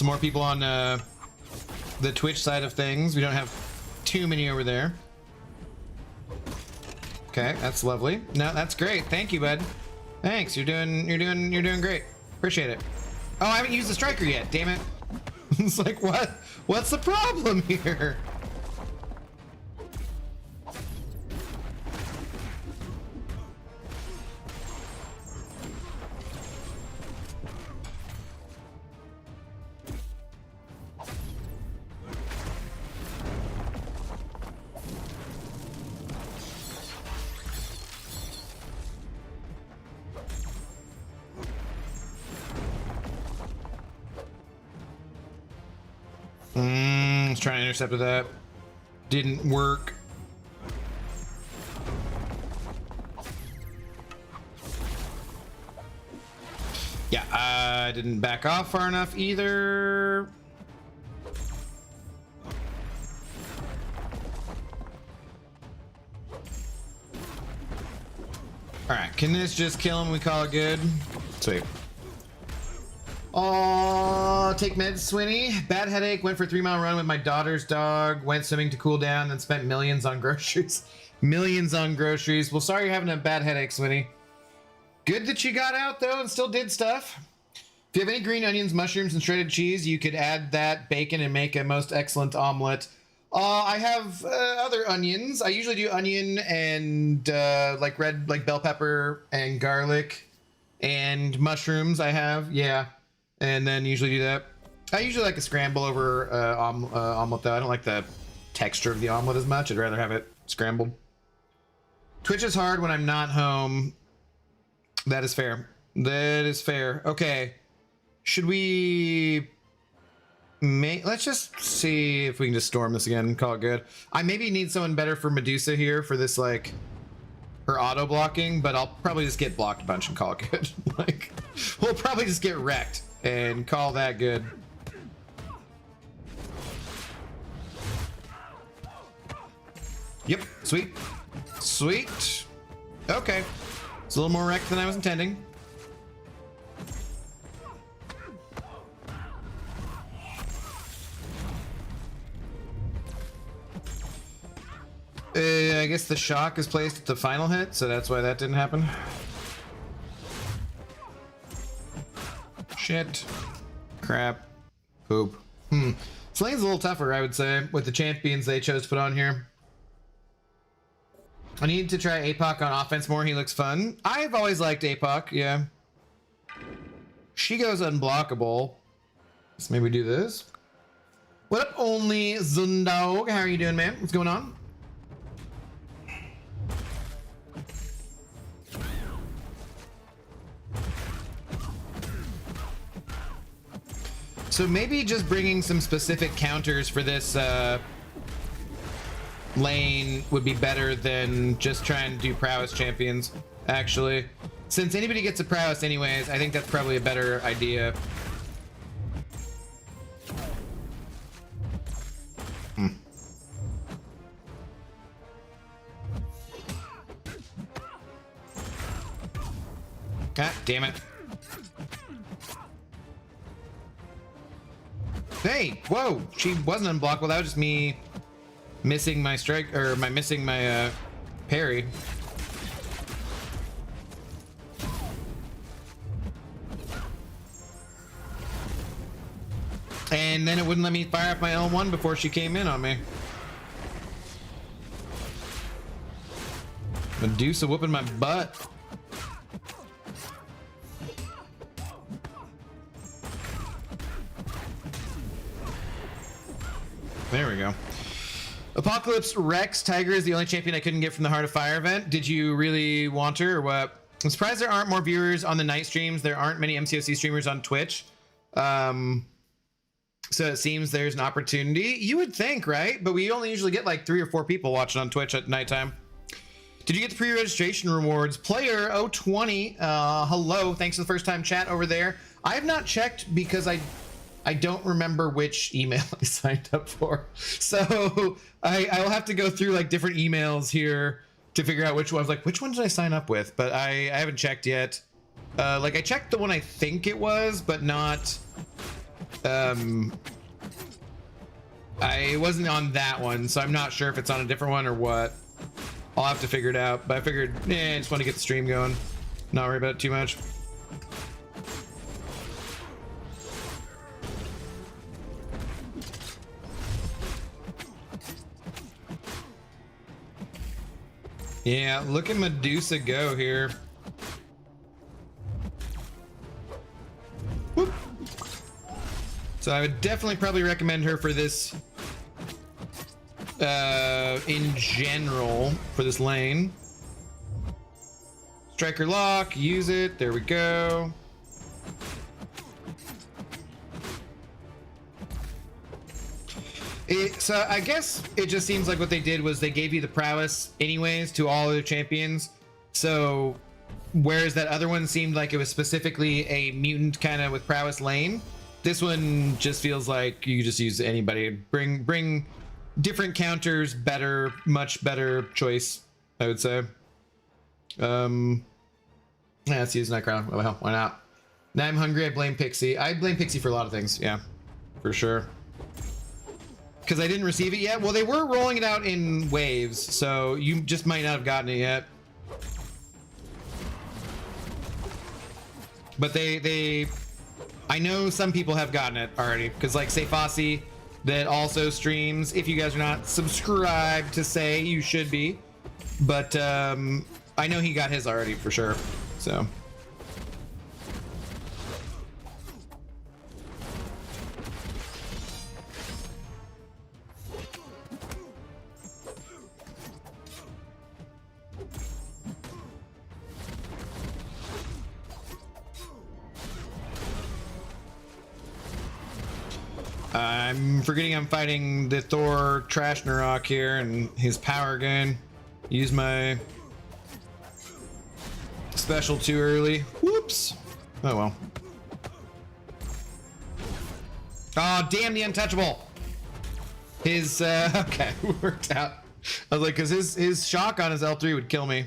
more people on the Twitch side of things. We don't have too many over there. Okay, that's lovely. No, that's great. Thank you, bud. Thanks. You're doing great. Appreciate it. Oh, I haven't used the striker yet. Damn it. It's like, what? What's the problem here? Let's try and intercept with that. Didn't work. Yeah, I didn't back off far enough either. All right, can this just kill him? We call it good. Sweet. Oh, take meds, Swinny. Bad headache. Went for a 3-mile run with my daughter's dog. Went swimming to cool down, then spent millions on groceries. Millions on groceries. Well, sorry you're having a bad headache, Swinny. Good that you got out though and still did stuff. If you have any green onions, mushrooms, and shredded cheese, you could add that bacon and make a most excellent omelet. I have other onions. I usually do onion and like red, like bell pepper and garlic and mushrooms. I have, yeah. And then usually do that. I usually like a scramble over omelet though. I don't like the texture of the omelet as much. I'd rather have it scrambled. Twitch is hard when I'm not home. That is fair. That is fair. Okay. Should we let's just see if we can just storm this again and call it good. I maybe need someone better for Medusa here for this, like, her auto blocking, but I'll probably just get blocked a bunch and call it good. Like, we'll probably just get wrecked and call that good. Yep, sweet. Sweet. Okay. It's a little more wrecked than I was intending. I guess the shock is placed at the final hit, so that's why that didn't happen. Shit. Crap. Poop. Slaying's a little tougher, I would say, with the champions they chose to put on here. I need to try APOC on offense more. He looks fun. I've always liked APOC, yeah. She goes unblockable. Let's maybe do this. What up, Only Zundog? How are you doing, man? What's going on? So maybe just bringing some specific counters for this lane would be better than just trying to do prowess champions, actually. Since anybody gets a prowess anyways, I think that's probably a better idea. God damn it. Hey, whoa, she wasn't unblockable. That was just me missing my strike, or missing my parry. And then it wouldn't let me fire up my L1 before she came in on me. Medusa whooping my butt. There we go. Apocalypse Rex Tiger is the only champion I couldn't get from the Heart of Fire event. Did you really want her or what? I'm surprised there aren't more viewers on the night streams. There aren't many MCOC streamers on Twitch. I So it seems there's an opportunity. You would think, right? But we only usually get like 3 or 4 people watching on Twitch at nighttime. Did you get the pre-registration rewards? Player 020, hello. Thanks for the first time chat over there. I have not checked because I don't remember which email I signed up for. So I will have to go through like different emails here to figure out which ones. Like, which one did I sign up with? But I haven't checked yet. Like I checked the one I think it was, but not... I wasn't on that one, so I'm not sure if it's on a different one or what. I'll have to figure it out, but I figured, I just want to get the stream going. Not worry about it too much. Yeah, look at Medusa go here. Whoop. So I would definitely probably recommend her for this in general for this lane. Striker lock, use it. There we go. So I guess it just seems like what they did was they gave you the prowess anyways to all other champions. So whereas that other one seemed like it was specifically a mutant kind of with prowess lane, this one just feels like you just use anybody. Bring different counters, better, much better choice, I would say. Yeah, let's use Nightcrown. Well, why not? Now I'm hungry, I blame Pixie. I blame Pixie for a lot of things, yeah, for sure. Because I didn't receive it yet. Well, they were rolling it out in waves, so you just might not have gotten it yet. But I know some people have gotten it already, because like say Fossey that also streams. If you guys are not subscribed to Say, you should be. But I know he got his already for sure. So. I'm forgetting I'm fighting the Thor Trash Narok here and his power gun. Use my special too early. Whoops. Oh well. Oh damn the untouchable. His okay, worked out. I was like, cause his shock on his L3 would kill me.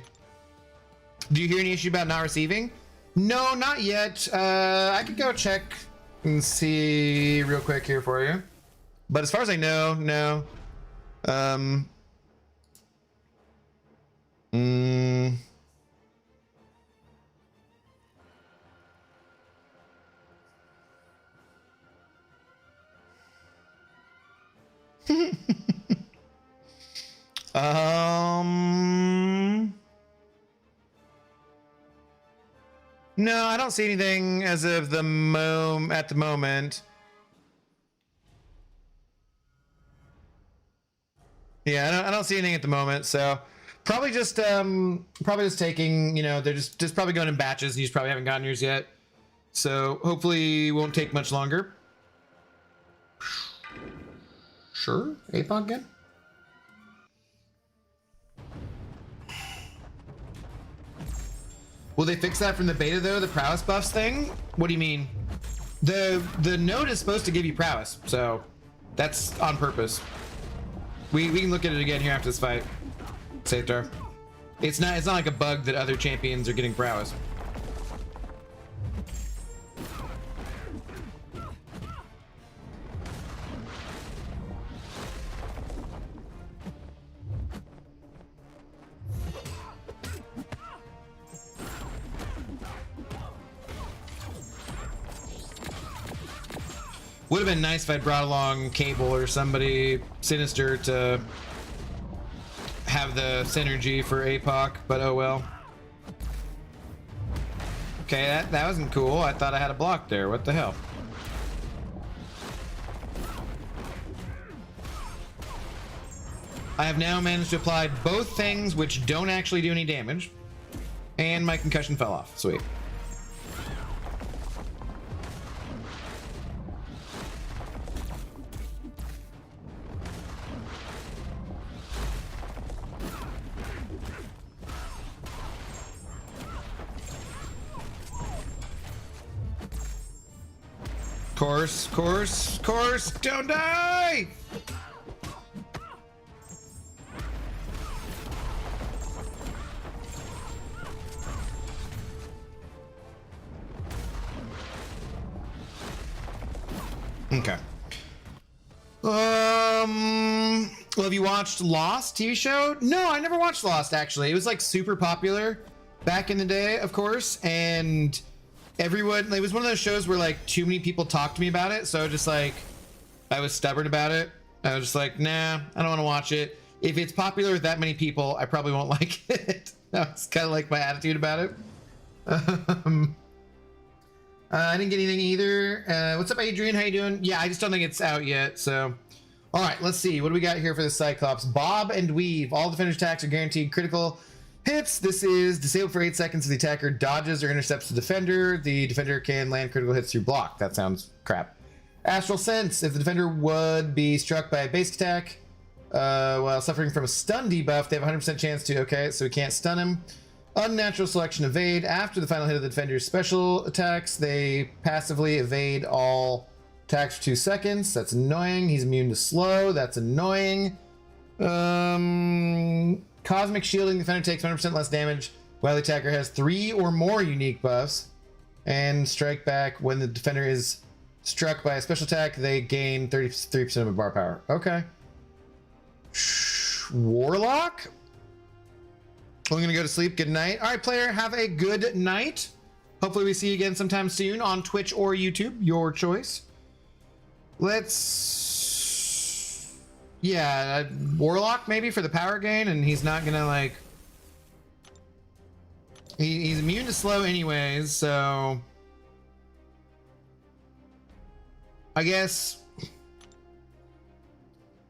Do you hear any issue about not receiving? No, not yet. I could go check and see real quick here for you. But as far as I know, no. No, I don't see anything as of the at the moment. Yeah, I don't see anything at the moment, so probably just taking, you know, they're just probably going in batches. You just probably haven't gotten yours yet, so hopefully it won't take much longer. Sure, APOC again. Will they fix that from the beta though? The prowess buffs thing? What do you mean? The node is supposed to give you prowess, so that's on purpose. We can look at it again here after this fight. Safetar. It's not like a bug that other champions are getting prowess. Would have been nice if I'd brought along Cable or somebody sinister to have the synergy for APOC, but oh well. Okay, that wasn't cool. I thought I had a block there. What the hell? I have now managed to apply both things which don't actually do any damage, and my concussion fell off. Sweet. Course, don't die! Okay. Well, have you watched Lost TV show? No, I never watched Lost, actually. It was like super popular back in the day, of course, and everyone, it was one of those shows where like too many people talked to me about it, so just like I was stubborn about it. I was just like, nah, I don't want to watch it. If it's popular with that many people, I probably won't like it. That's kind of like my attitude about it. I didn't get anything either. What's up, Adrian? How you doing? Yeah, I just don't think it's out yet, so. All right, let's see. What do we got here for the Cyclops? Bob and weave. All defender's attacks are guaranteed critical hits. This is disabled for 8 seconds. The attacker dodges or intercepts the defender. The defender can land critical hits through block. That sounds crap. Astral Sense. If the defender would be struck by a basic attack while suffering from a stun debuff, they have a 100% chance to. Okay, so we can't stun him. Unnatural Selection. Evade. After the final hit of the defender's special attacks, they passively evade all attacks for 2 seconds. That's annoying. He's immune to slow. That's annoying. Cosmic Shielding. The defender takes 100% less damage while the attacker has 3 or more unique buffs. And Strike Back. When the defender is struck by a special attack, they gain 33% of a bar power. Okay. Warlock? I'm gonna go to sleep. Good night. All right, player, have a good night. Hopefully we see you again sometime soon on Twitch or YouTube, your choice. Let's, yeah, Warlock maybe for the power gain, and he's not gonna like, he's immune to slow anyways, so I guess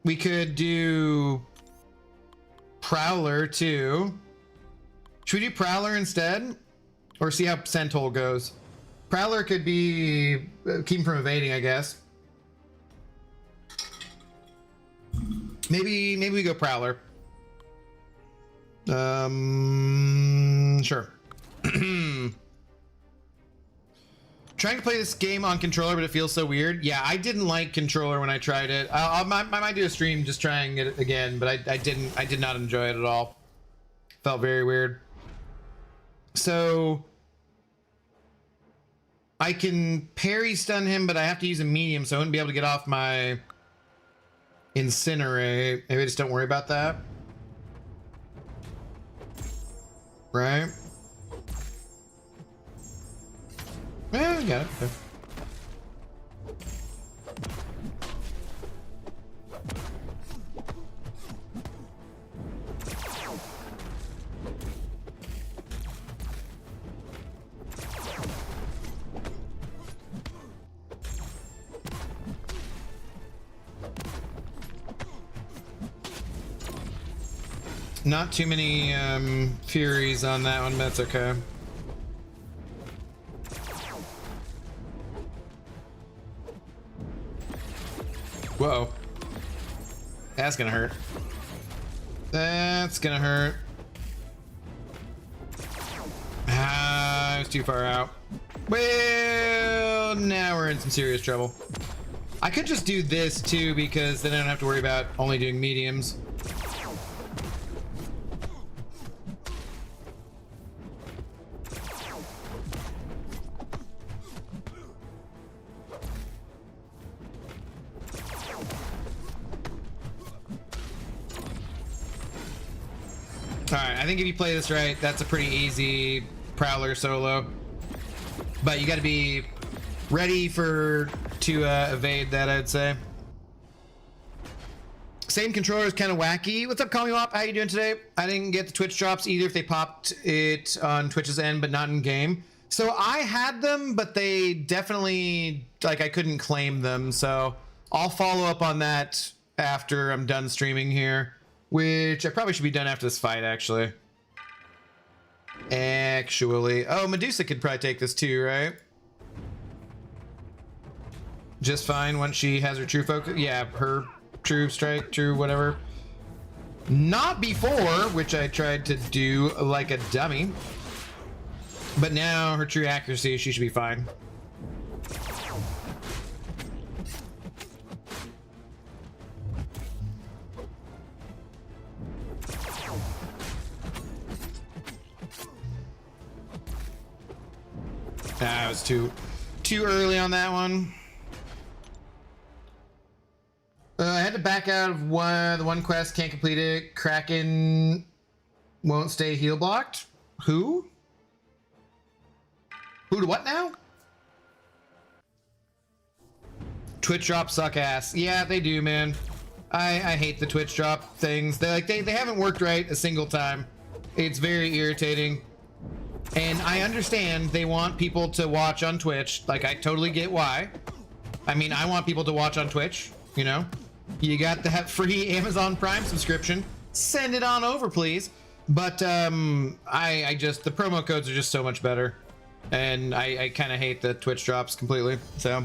we could do Prowler too. Should we do Prowler instead? Or see how Centol goes? Prowler could be keep him from evading, I guess. Maybe we go Prowler. Sure. Trying to play this game on controller, but it feels so weird. Yeah, I didn't like controller when I tried it. I might do a stream just trying it again, but I did not enjoy it at all. Felt very weird. So I can parry stun him, but I have to use a medium, so I wouldn't be able to get off my Incinerate. Maybe just don't worry about that. Right? Yeah, I got it. Okay. Not too many Furies on that one, but that's okay. Whoa. That's gonna hurt. That's gonna hurt. Ah, I was too far out. Well, now we're in some serious trouble. I could just do this too, because then I don't have to worry about only doing mediums. Alright, I think if you play this right, that's a pretty easy Prowler solo. But you gotta be ready to evade that, I'd say. Same controller is kind of wacky. What's up, Call Me Wop? How you doing today? I didn't get the Twitch drops either if they popped it on Twitch's end, but not in game. So I had them, but they definitely, like, I couldn't claim them. So I'll follow up on that after I'm done streaming here. Which I probably should be done after this fight, actually. Oh, Medusa could probably take this too, right? Just fine once she has her true focus. Yeah, her true strike, true whatever. Not before, which I tried to do like a dummy. But now her true accuracy, she should be fine. I was too early on that one. I had to back out of the one quest, can't complete it. Kraken won't stay heal blocked. Who to what now? Twitch drops suck ass. Yeah, they do, man. I hate the Twitch drop things. They haven't worked right a single time. It's very irritating. And I understand they want people to watch on Twitch. Like, I totally get why. I mean, I want people to watch on Twitch, you know? You got that free Amazon Prime subscription. Send it on over, please. But I just, the promo codes are just so much better. And I kind of hate the Twitch drops completely. So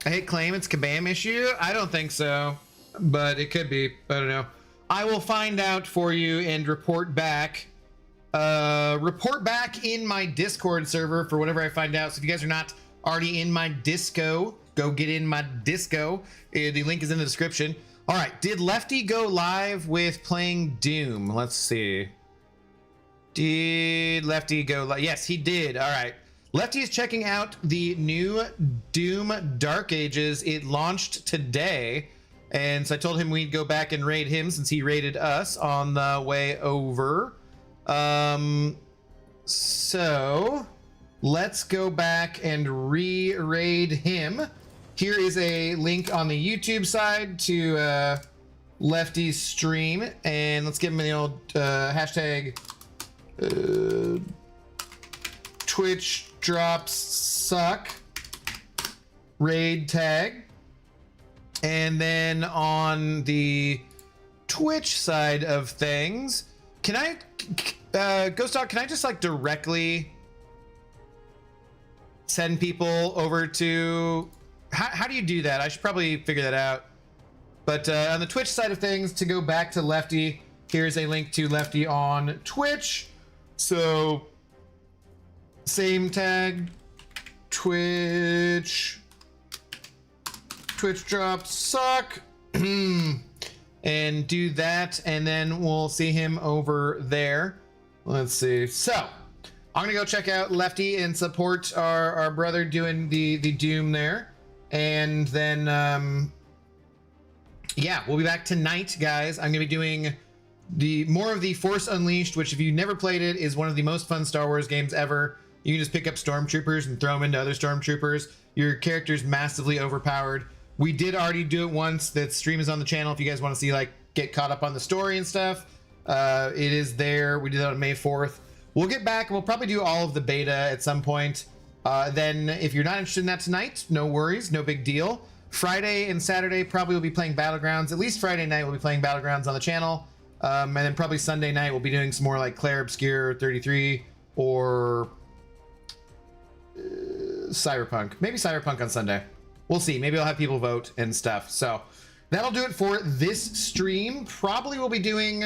I hate claim it's Kabam issue. I don't think so, but it could be. I don't know. I will find out for you and report back. Report back in my Discord server for whatever I find out. So if you guys are not already in my disco, go get in my disco. The link is in the description. All right, did Lefty go live with playing Doom? Let's see. Did Lefty go live? Yes, he did. All right. Lefty is checking out the new Doom Dark Ages. It launched today. And so I told him we'd go back and raid him since he raided us on the way over. So let's go back and re-raid him. Here is a link on the YouTube side to Lefty's stream, and let's give him the old hashtag Twitch drops suck raid tag. And then on the Twitch side of things, can I Ghost Dog, can I just like directly send people over to how do you do that? I should probably figure that out. But on the Twitch side of things, to go back to Lefty, here's a link to Lefty on Twitch. So same tag, Twitch drops suck, and do that, and then we'll see him over there. Let's see. So I'm gonna go check out Lefty and support our brother doing the Doom there. And then, yeah, we'll be back tonight, guys. I'm gonna be doing more of the Force Unleashed, which if you never played it, is one of the most fun Star Wars games ever. You can just pick up stormtroopers and throw them into other stormtroopers. Your character's massively overpowered. We did already do it once. That stream is on the channel if you guys want to see, like, get caught up on the story and stuff. It is there. We did that on May 4th. We'll get back and we'll probably do all of the beta at some point. Then if you're not interested in that tonight, no worries, no big deal. Friday and Saturday probably will be playing Battlegrounds. At least Friday night we'll be playing Battlegrounds on the channel. And then probably Sunday night we'll be doing some more like Claire Obscure 33 or Cyberpunk. Maybe Cyberpunk on Sunday. We'll see. Maybe I'll have people vote and stuff. So that'll do it for this stream. Probably we'll be doing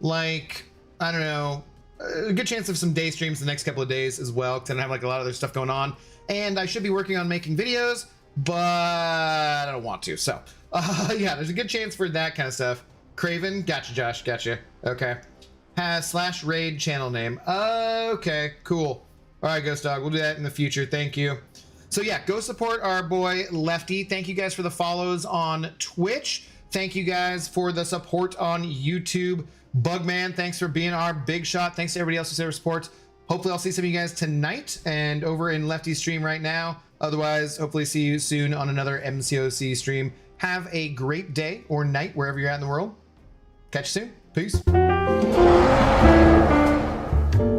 like, I don't know, a good chance of some day streams the next couple of days as well, because I don't have like a lot of other stuff going on, and I should be working on making videos, but I don't want to. So yeah, there's a good chance for that kind of stuff. Craven, gotcha, Josh, gotcha. Okay, has /raid channel name. Okay, cool. All right, Ghost Dog, we'll do that in the future. Thank you. So yeah, go support our boy Lefty. Thank you guys for the follows on Twitch. Thank you guys for the support on YouTube. Bugman, thanks for being our big shot. Thanks to everybody else who's ever support. Hopefully I'll see some of you guys tonight and over in Lefty's stream right now. Otherwise, hopefully see you soon on another MCOC stream. Have a great day or night wherever you're at in the world. Catch you soon. Peace.